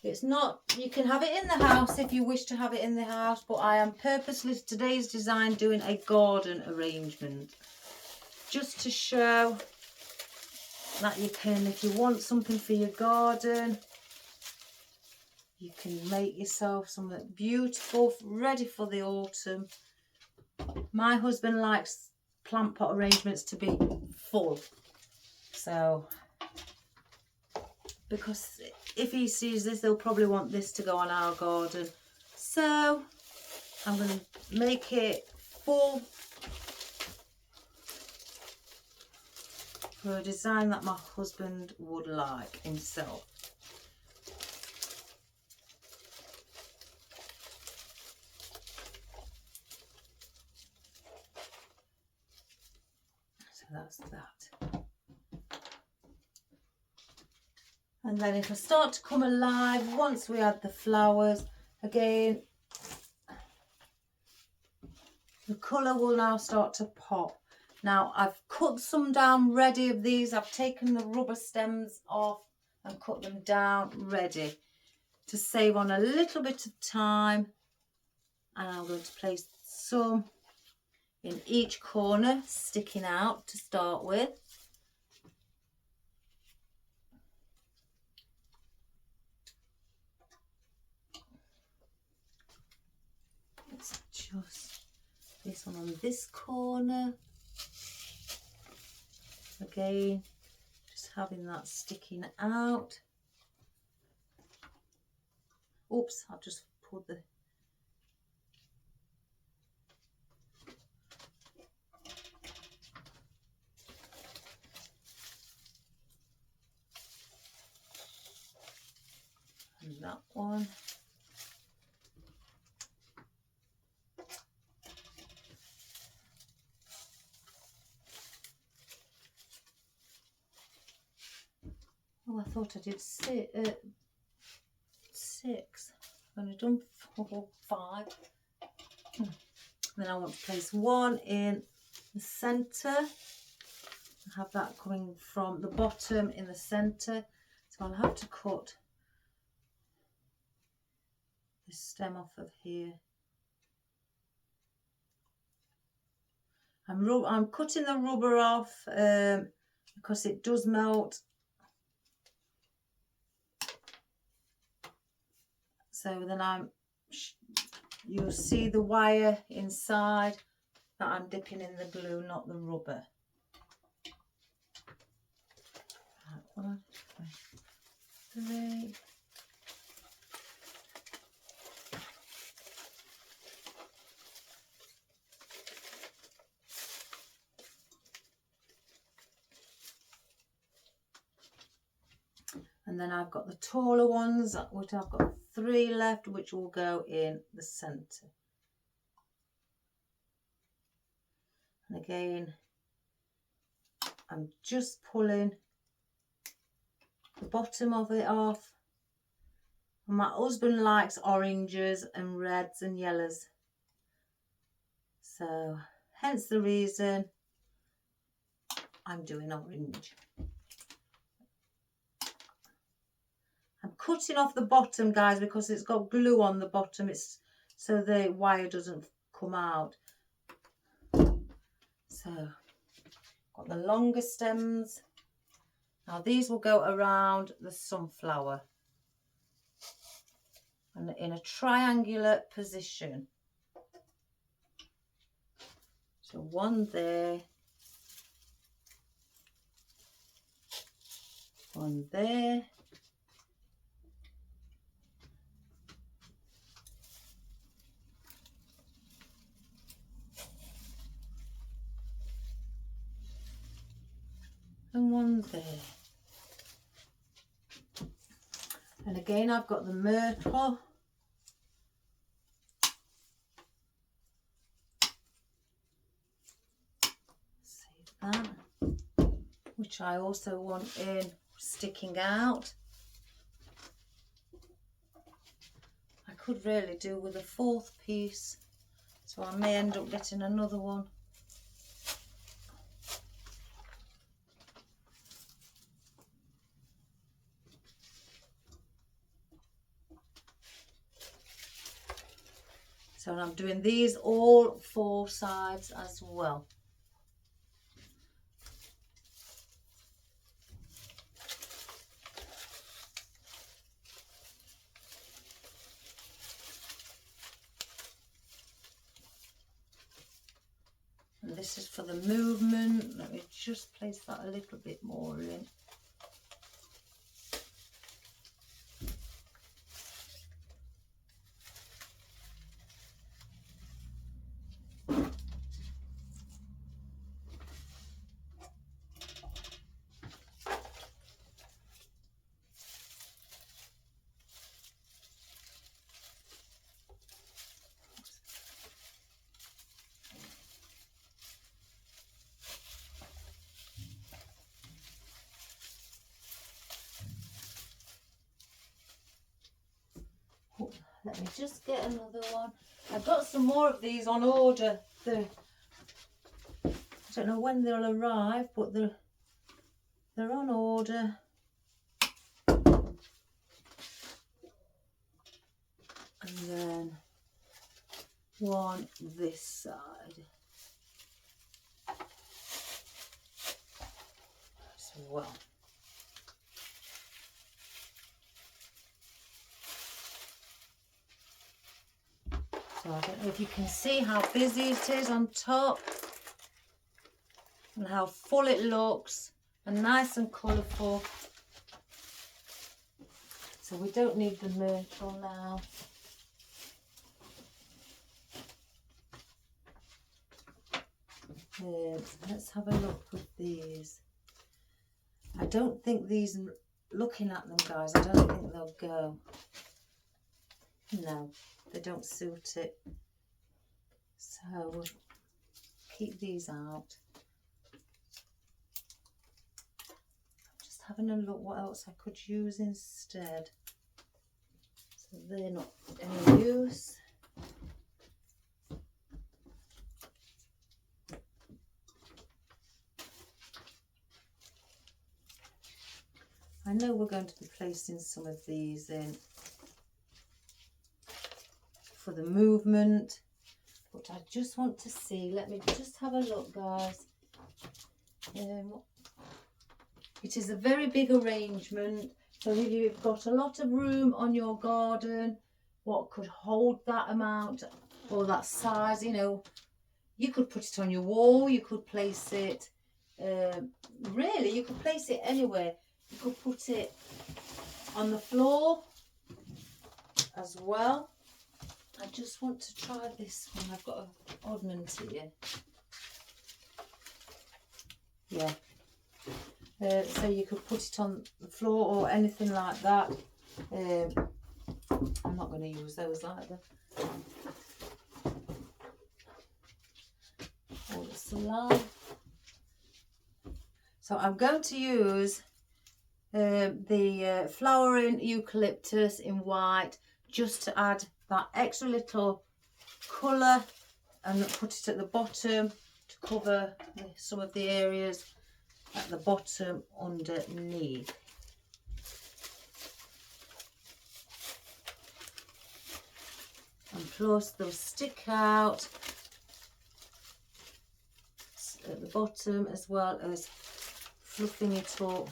It's not, you can have it in the house if you wish to have it in the house, but I am purposely, today's design, doing a garden arrangement. Just to show that you can, if you want something for your garden, you can make yourself something beautiful, ready for the autumn. My husband likes plant pot arrangements to be full. So, because if he sees this, he'll probably want this to go on our garden. So, I'm going to make it full for a design that my husband would like himself. So that's that. And then it'll start to come alive once we add the flowers. Again, the colour will now start to pop. Now I've cut some down ready of these. I've taken the rubber stems off and cut them down ready to save on a little bit of time. And I'm going to place some in each corner, sticking out to start with. Let's just this one on this corner. Again, just having that sticking out. Oops, I've just pulled the and that one. Oh, I thought I did six. I've only done 4, 5. Then I want to place one in the centre. Have that coming from the bottom in the centre. So I'll have to cut this stem off of here. I'm cutting the rubber off because it does melt. So then you'll see the wire inside that I'm dipping in the glue, not the rubber. Right, 1, 2, 3. And then I've got the taller ones, which I've got 3 left, which will go in the centre. And again, I'm just pulling the bottom of it off. And my husband likes oranges and reds and yellows. So, hence the reason I'm doing orange. I'm cutting off the bottom, guys, because it's got glue on the bottom. It's so the wire doesn't come out. So, got the longer stems. Now these will go around the sunflower and in a triangular position. So one there, one there. And one there. And again, I've got the myrtle. Save that. Which I also want in sticking out. I could really do with a fourth piece, so I may end up getting another one. So I'm doing these all 4 sides as well. And this is for the movement. Let me just place that a little bit more in. Let me just get another one. I've got some more of these on order. I don't know when they'll arrive, but they're on order. And then one this side as well. So I don't know if you can see how busy it is on top and how full it looks and nice and colourful. So we don't need the myrtle now. Let's have a look with these. I don't think these, looking at them guys, I don't think they'll go. No, they don't suit it. So we'll keep these out. Just having a look what else I could use instead. So they're not any use. I know we're going to be placing some of these in for the movement, but I just want to see, let me just have a look guys. It is a very big arrangement, so if you've got a lot of room on your garden, what could hold that amount or that size, you know, you could put it on your wall, you could place it, really you could place it anywhere. You could put it on the floor as well. I just want to try this one. I've got an oddment here. Yeah. So you could put it on the floor or anything like that. I'm not going to use those either. Or the salon. So I'm going to use the flowering eucalyptus in white, just to add that extra little colour, and put it at the bottom to cover some of the areas at the bottom underneath. And plus they'll stick out at the bottom as well as fluffing it up.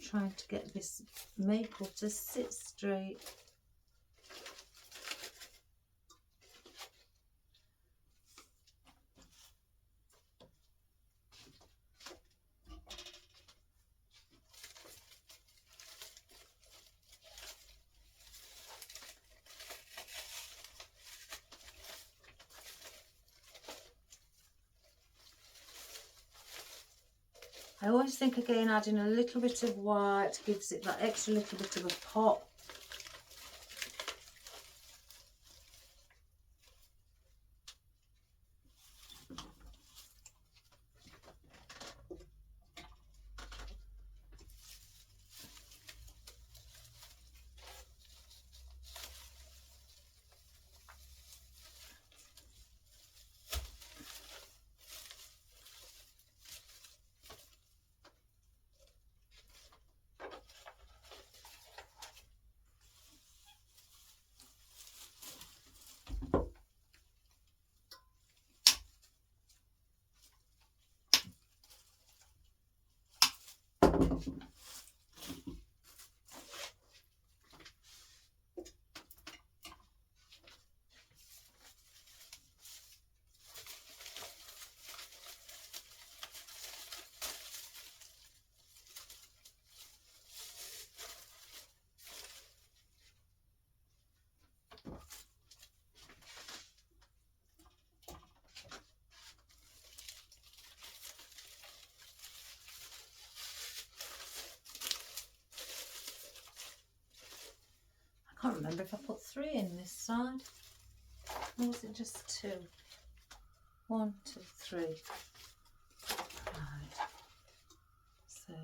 trying to get this maple to sit straight. I always think again adding a little bit of white gives it that extra little bit of a pop. I can't remember if I put 3 in this side, or was it just 2? 1, 2, 3. Right. So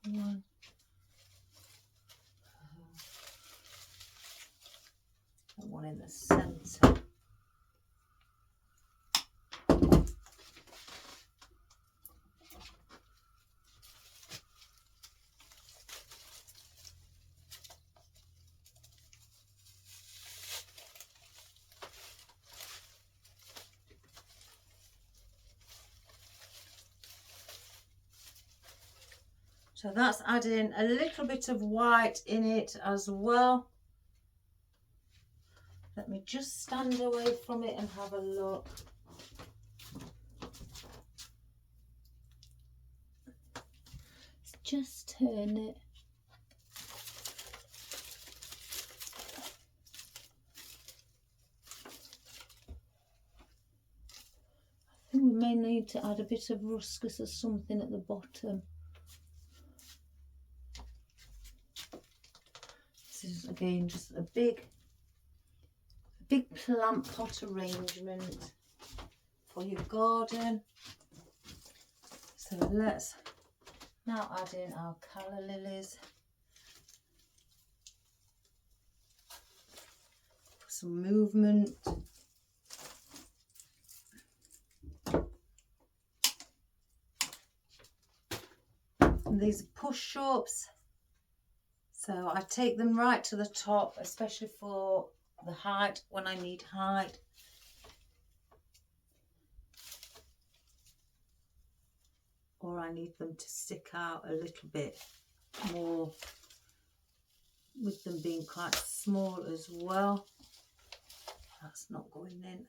1, and 1 in the centre. So that's adding a little bit of white in it as well. Let me just stand away from it and have a look. Let's just turn it. I think we may need to add a bit of ruscus or something at the bottom. This is again just a big plant pot arrangement for your garden. So let's now add in our calla lilies. Put some movement. And these are push-ups. So I take them right to the top, especially for the height, when I need height. Or I need them to stick out a little bit more, with them being quite small as well. That's not going in.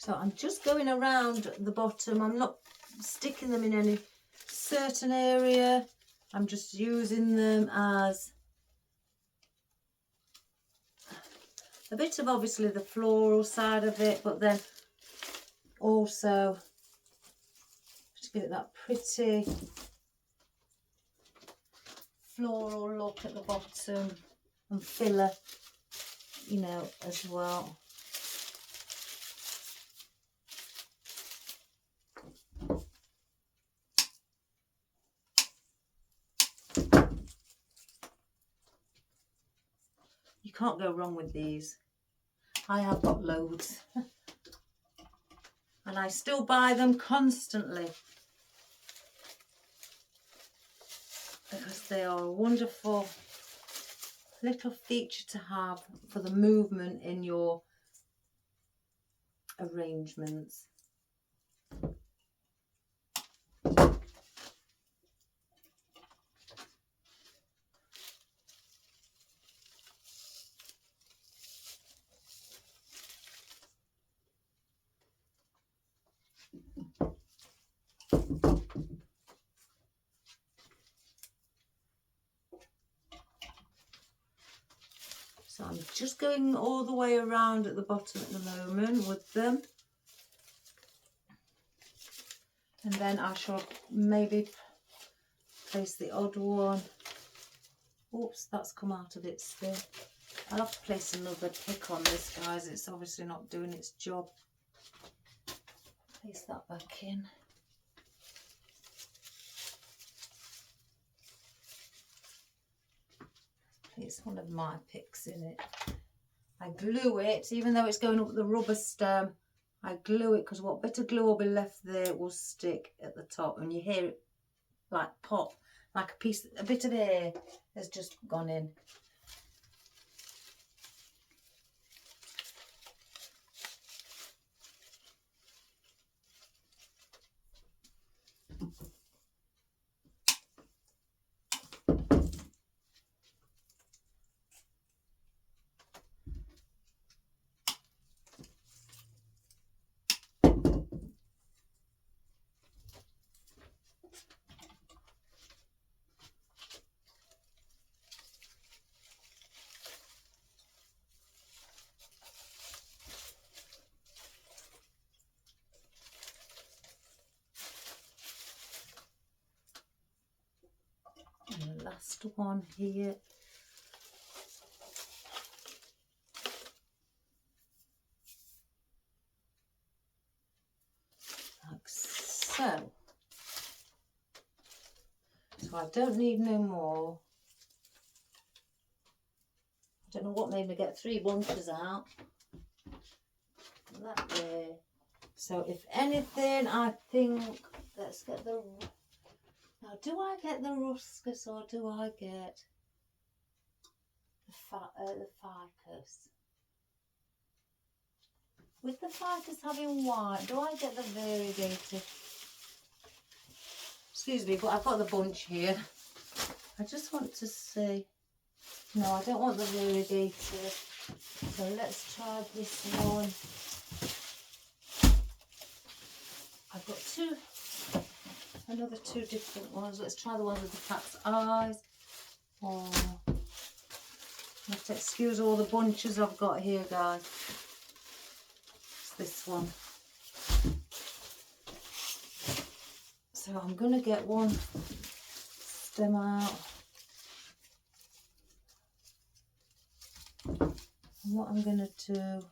So I'm just going around the bottom. I'm not sticking them in any certain area. I'm just using them as a bit of obviously the floral side of it, but then also to give it that pretty floral look at the bottom and filler, you know, as well. You can't go wrong with these. I have got loads. And I still buy them constantly. Because they are a wonderful little feature to have for the movement in your arrangements. So I'm just going all the way around at the bottom at the moment with them. And then I shall maybe place the odd one. Oops, that's come out of its thing. I'll have to place another pick on this, guys. It's obviously not doing its job. Place that back in. It's one of my picks in it. I glue it, even though it's going up the rubber stem. I glue it because what bit of glue will be left there will stick at the top, and you hear it like pop, like a bit of air has just gone in. And the last one here. Like so. So I don't need no more. I don't know what made me get 3 bunches out. That there. So if anything, I think, let's get the, now do I get the ruscus or do I get the ficus? With the ficus having white, do I get the variegated? Excuse me, but I've got the bunch here. I just want to see. No, I don't want the variegated. So let's try this one. I've got another 2 different ones. Let's try the one with the cat's eyes. Oh, you have to excuse all the bunches I've got here, guys. It's this one. So I'm going to get one stem out. And what I'm going to do,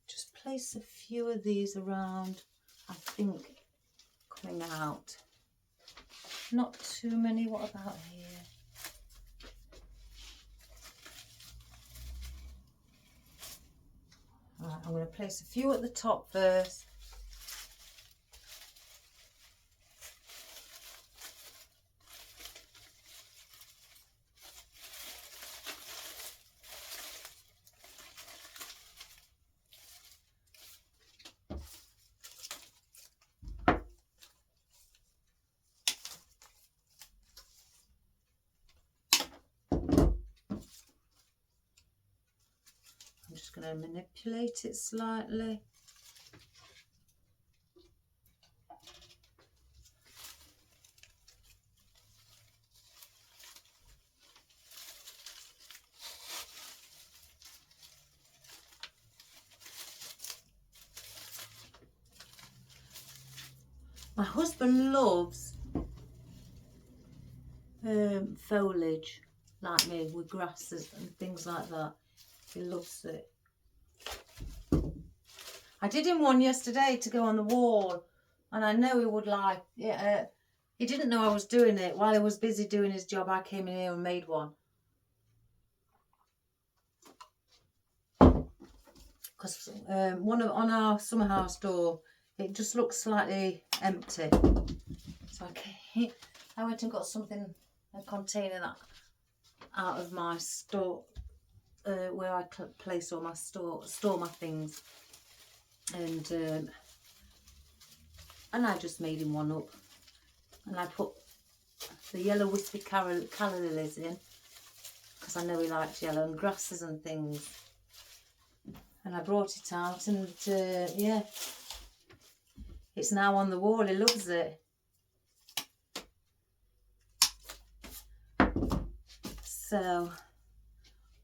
just place a few of these around, I think, coming out. Not too many. What about here? Right, I'm going to place a few at the top first. I'm just going to manipulate it slightly. My husband loves foliage, like me, with grasses and things like that. He loves it. I did him one yesterday to go on the wall, and I know he would like it. He didn't know I was doing it. While he was busy doing his job, I came in here and made one. Because on our summer house door, it just looks slightly empty. So I went and got something, a container that out of my store, where I place all my store my things, and I just made him one up, and I put the yellow wispy calla lilies in because I know he likes yellow, and grasses and things. And I brought it out, and yeah, it's now on the wall. He loves it. So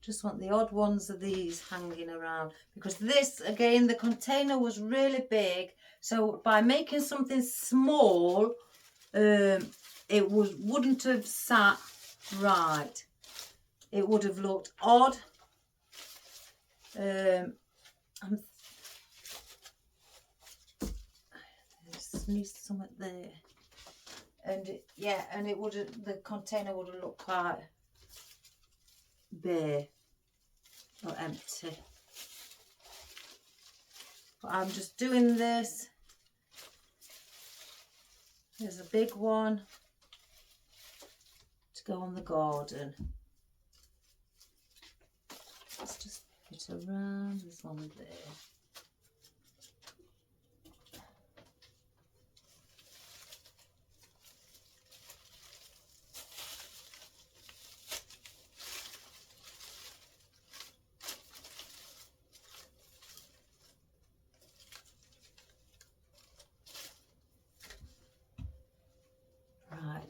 just want the odd ones of these hanging around, because this, again, the container was really big, so by making something small, it wouldn't have sat right. It would have looked odd. There's something there, and it would have, the container would have looked quite bare or empty. But I'm just doing this. There's a big one to go on the garden. Let's just put it around. There's one there.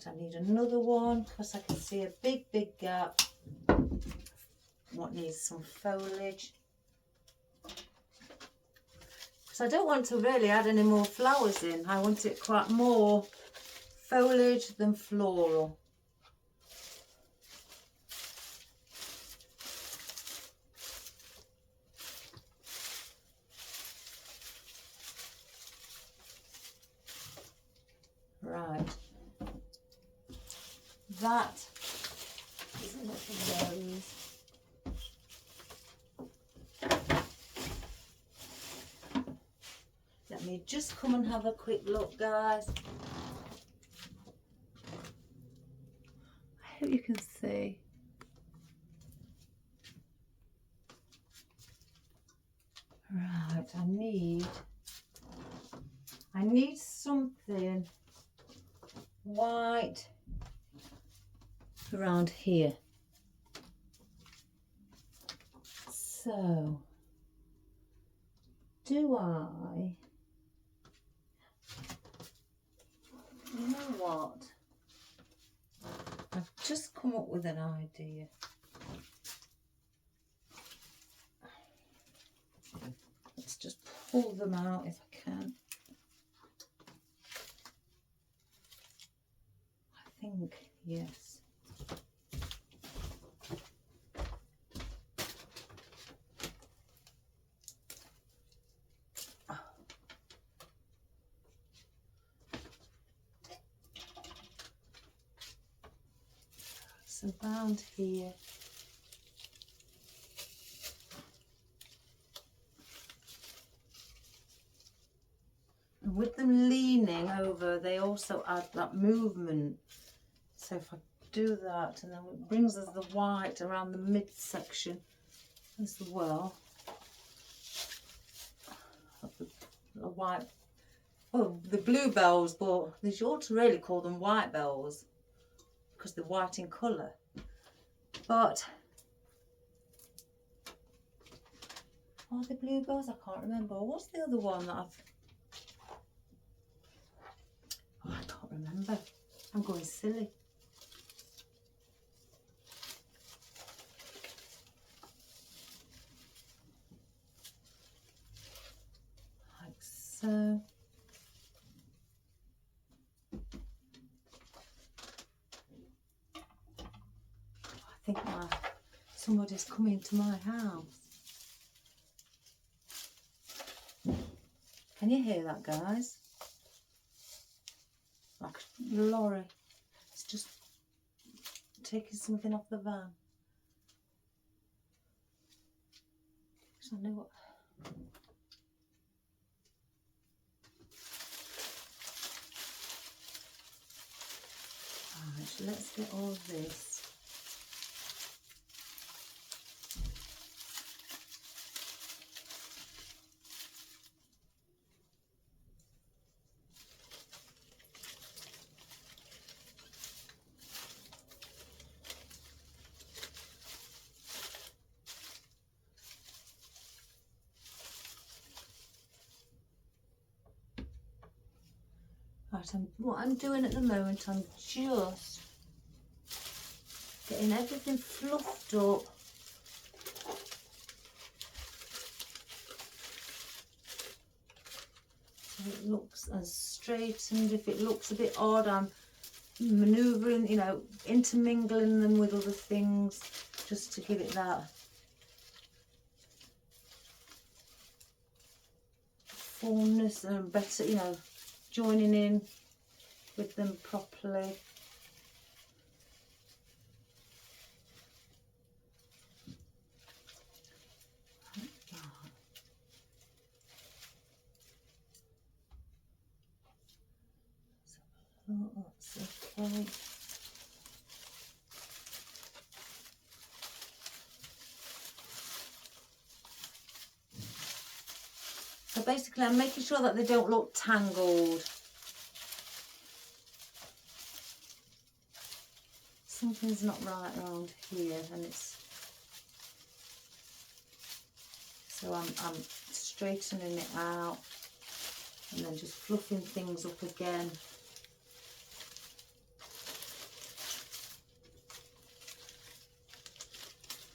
I need another one because I can see a big gap. What needs some foliage, because I don't want to really add any more flowers in. I want it quite more foliage than floral. Right. That is enough of those. Let me just come and have a quick look, guys. I hope you can see. Right, I need something white around here. So, you know what? I've just come up with an idea. Let's just pull them out if I can. I think, yes. So around here. And with them leaning over, they also add that movement. So if I do that, and then it brings us the white around the midsection as well. The white, oh, the bluebells, but they ought to really call them white bells because they're white in colour. But are they bluebells? I can't remember. What's the other one that I've... Oh, I can't remember. I'm going silly. Like so. I think somebody's coming to my house. Can you hear that, guys? Like lorry. It's just taking something off the van. So I know what. Right, so let's get all of this. Right, what I'm doing at the moment, I'm just getting everything fluffed up. So it looks as straightened. If it looks a bit odd, I'm manoeuvring, you know, intermingling them with other things just to give it that fullness and better, you know, joining in with them properly. Oh, that's okay. So basically I'm making sure that they don't look tangled. Something's not right around here, and it's so I'm straightening it out and then just fluffing things up again.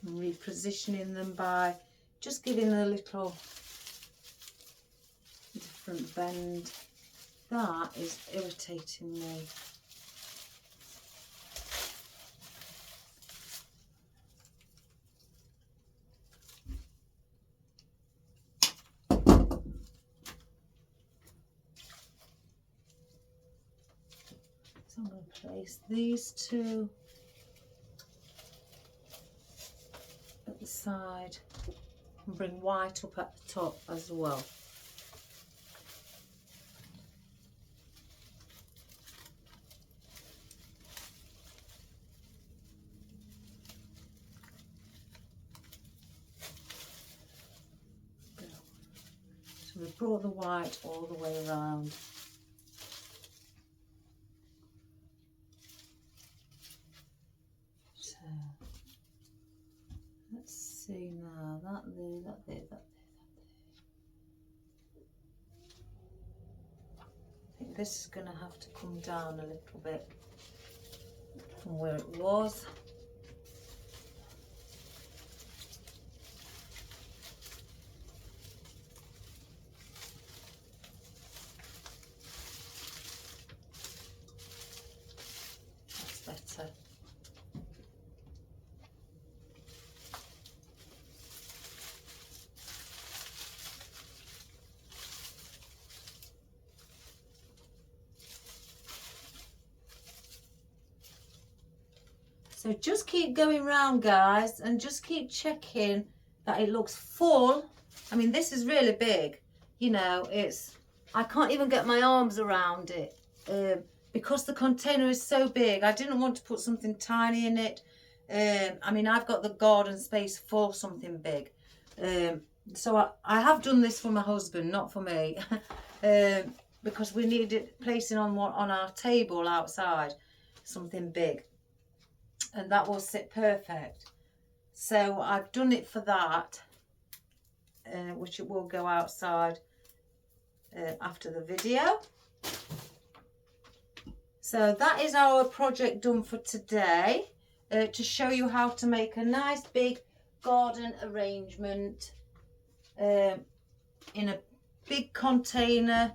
And repositioning them by just giving a little different bend. That is irritating me. So I'm going to place these two at the side and bring white up at the top as well. So we've brought the white all the way around. So let's see now, that there, that there, that there, that there. I think this is going to have to come down a little bit from where it was. That's better. So just keep going round, guys, and just keep checking that it looks full. I mean, this is really big, you know, I can't even get my arms around it because the container is so big. I didn't want to put something tiny in it. I mean, I've got the garden space for something big. So I have done this for my husband, not for me, because we needed placing on our table outside, something big. And that will sit perfect. So I've done it for that, which it will go outside after the video. So that is our project done for today, to show you how to make a nice big garden arrangement in a big container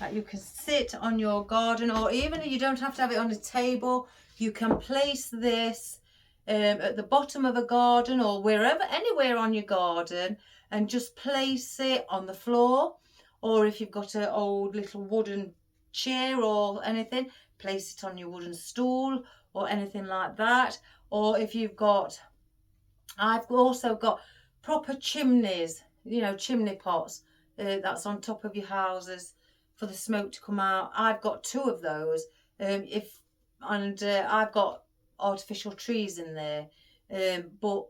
that you can sit on your garden, or even if you don't have to have it on a table, you can place this at the bottom of a garden or wherever, anywhere on your garden, and just place it on the floor. Or if you've got an old little wooden chair or anything, place it on your wooden stool or anything like that. Or if you've got, I've also got proper chimneys, you know, chimney pots that's on top of your houses for the smoke to come out. I've got 2 of those. I've got artificial trees in there, but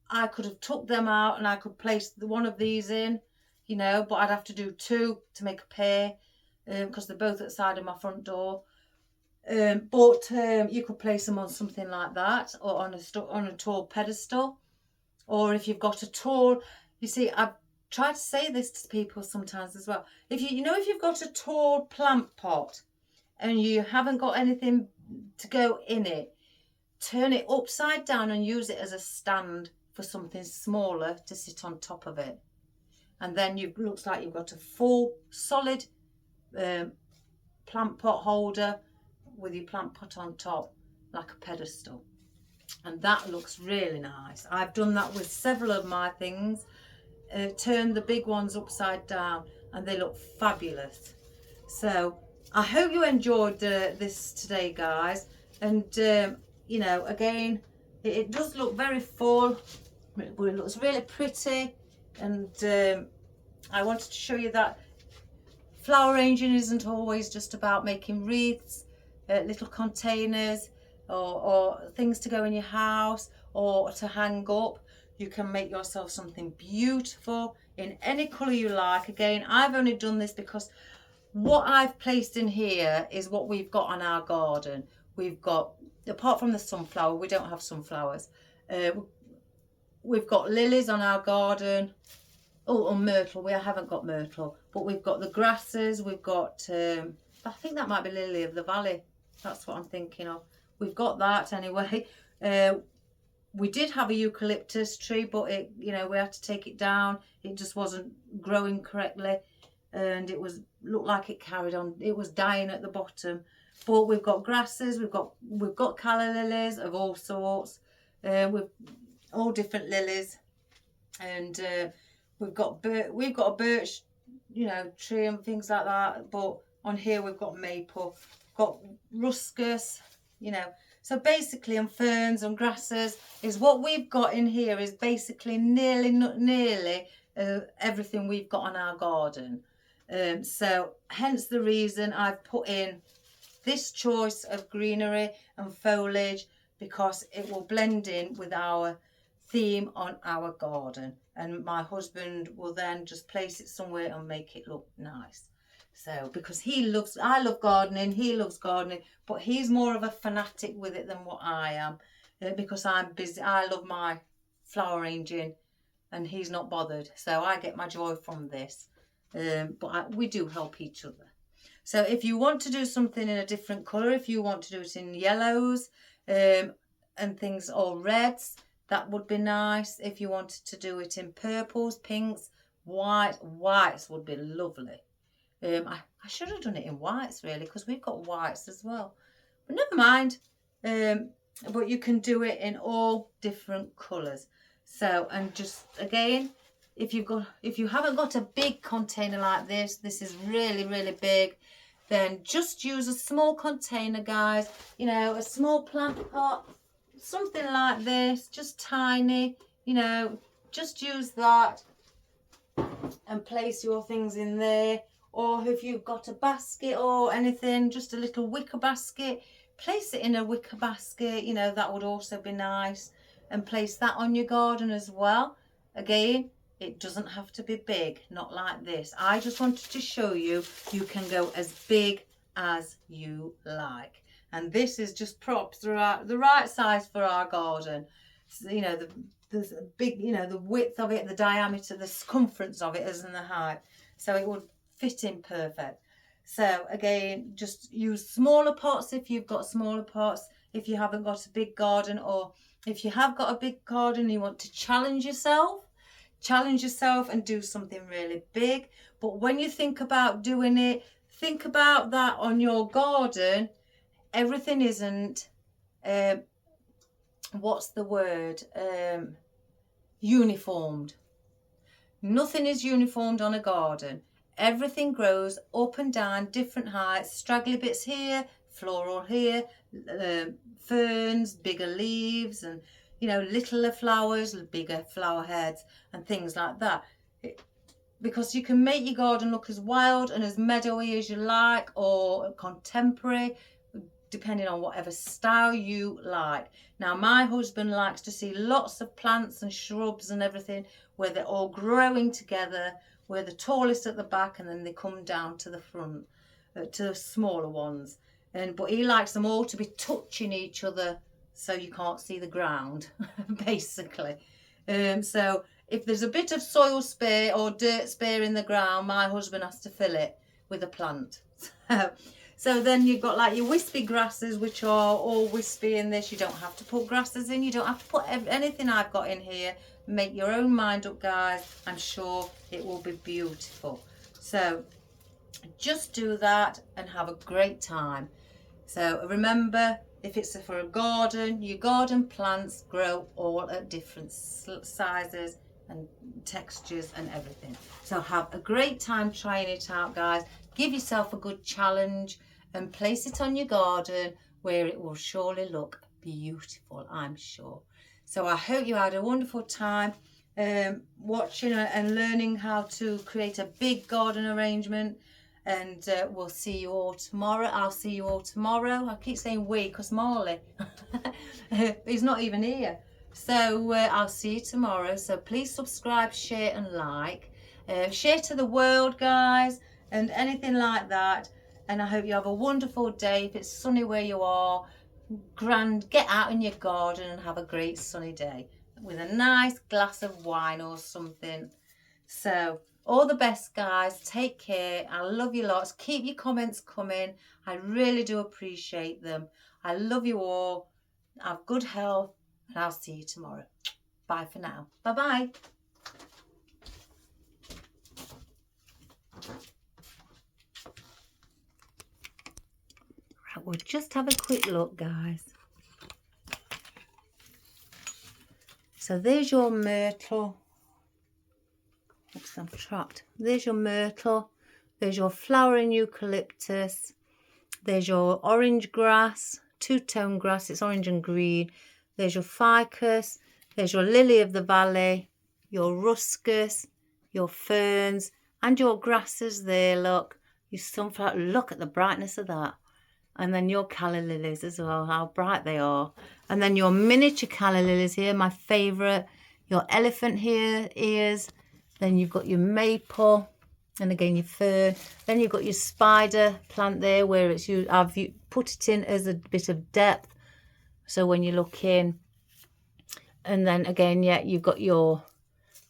I could have took them out and I could place one of these in, you know, but I'd have to do 2 to make a pair, because they're both at the side of my front door. But you could place them on something like that, or on a tall pedestal. Or if you've got a tall, you see, I've tried to say this to people sometimes as well. If you've got a tall plant pot and you haven't got anything to go in it, turn it upside down and use it as a stand for something smaller to sit on top of it. And then it looks like you've got a full solid plant pot holder with your plant pot on top, like a pedestal. And that looks really nice. I've done that with several of my things. Turned the big ones upside down and they look fabulous. So I hope you enjoyed this today, guys. And you know, again, it does look very full, but it looks really pretty. And I wanted to show you that flower arranging isn't always just about making wreaths, little containers, or things to go in your house or to hang up. You can make yourself something beautiful in any colour you like. Again, I've only done this because what I've placed in here is what we've got on our garden. We've got, apart from the sunflower, we don't have sunflowers. We've got lilies on our garden. Oh, and myrtle. We haven't got myrtle, but we've got the grasses. We've got, I think that might be lily of the valley. That's what I'm thinking of. We've got that anyway. We did have a eucalyptus tree, but it, you know, we had to take it down. It just wasn't growing correctly, and it looked like it carried on. It was dying at the bottom. But we've got grasses. We've got calla lilies of all sorts. With all different lilies, and we've got a birch, you know, tree and things like that. But on here we've got maple, got ruscus, you know. So basically, and ferns and grasses is what we've got in here, is basically nearly everything we've got on our garden. So hence the reason I've put in this choice of greenery and foliage, because it will blend in with our theme on our garden, and my husband will then just place it somewhere and make it look nice. So because I love gardening, he loves gardening, but he's more of a fanatic with it than what I am, because I'm busy. I love my flower arranging and he's not bothered, so I get my joy from this. But we do help each other. So if you want to do something in a different colour, if you want to do it in yellows and things, or reds, that would be nice. If you wanted to do it in purples, pinks, whites would be lovely. I should have done it in whites really, because we've got whites as well, but never mind. But you can do it in all different colours. So, and just again, if you haven't got a big container like this is really big, then just use a small container, guys. You know, a small plant pot, something like this, just tiny, you know, just use that and place your things in there. Or if you've got a basket or anything, just a little wicker basket, place it in a wicker basket, you know, that would also be nice. And place that on your garden as well. Again, it doesn't have to be big, not like this. I just wanted to show you, you can go as big as you like. And this is just props the right size for our garden. So, you know, the big, you know, the width of it, the diameter, the circumference of it isn't the height. So it would fit in perfect. So again, just use smaller pots if you've got smaller pots, if you haven't got a big garden, or if you have got a big garden and you want to challenge yourself and do something really big. But when you think about doing it, think about that on your garden. Everything isn't what's the word, uniformed. Nothing is uniformed on a garden. Everything grows up and down, different heights, straggly bits here, floral here, ferns, bigger leaves, and you know, littler flowers, bigger flower heads, and things like that. Because you can make your garden look as wild and as meadowy as you like, or contemporary, depending on whatever style you like. Now, my husband likes to see lots of plants and shrubs and everything where they're all growing together, where the tallest at the back and then they come down to the front, to the smaller ones. But he likes them all to be touching each other so you can't see the ground, basically. So if there's a bit of soil spare or dirt spare in the ground, my husband has to fill it with a plant. So then you've got like your wispy grasses, which are all wispy in this. You don't have to put grasses in. You don't have to put anything I've got in here. Make your own mind up, guys. I'm sure it will be beautiful. So just do that and have a great time. So remember, if it's for a garden, your garden plants grow all at different sizes and textures and everything. So have a great time trying it out, guys. Give yourself a good challenge and place it on your garden where it will surely look beautiful, I'm sure. So I hope you had a wonderful time watching and learning how to create a big garden arrangement. And we'll see you all tomorrow. I'll see you all tomorrow. I keep saying we because Marley, he's not even here. So I'll see you tomorrow. So please subscribe, share and like. Share to the world, guys, and anything like that. And I hope you have a wonderful day. If it's sunny where you are, grand, get out in your garden and have a great sunny day with a nice glass of wine or something. So all the best, guys. Take care. I love you lots. Keep your comments coming. I really do appreciate them. I love you all. Have good health, and I'll see you tomorrow. Bye for now. Bye-bye. Right, we'll just have a quick look, guys. So there's your myrtle. Oops, I'm trapped. There's your myrtle. There's your flowering eucalyptus. There's your orange grass, two-tone grass. It's orange and green. There's your ficus. There's your lily of the valley, your ruscus, your ferns, and your grasses there, look. Your sunflower, look at the brightness of that. And then your calla lilies as well, how bright they are. And then your miniature calla lilies here, my favourite. Your elephant here, ears. Then you've got your maple, and again your fern. Then you've got your spider plant there, where it's I've put it in as a bit of depth, so when you look in. And then again, yeah, you've got your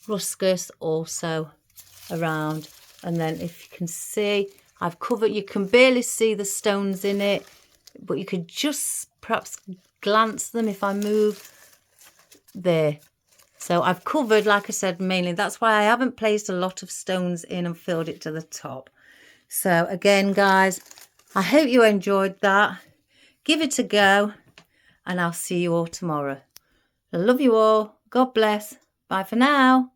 ruscus also around. And then if you can see, I've covered. You can barely see the stones in it, but you could just perhaps glance them if I move there. So I've covered, like I said, mainly. That's why I haven't placed a lot of stones in and filled it to the top. So again, guys, I hope you enjoyed that. Give it a go, and I'll see you all tomorrow. I love you all. God bless. Bye for now.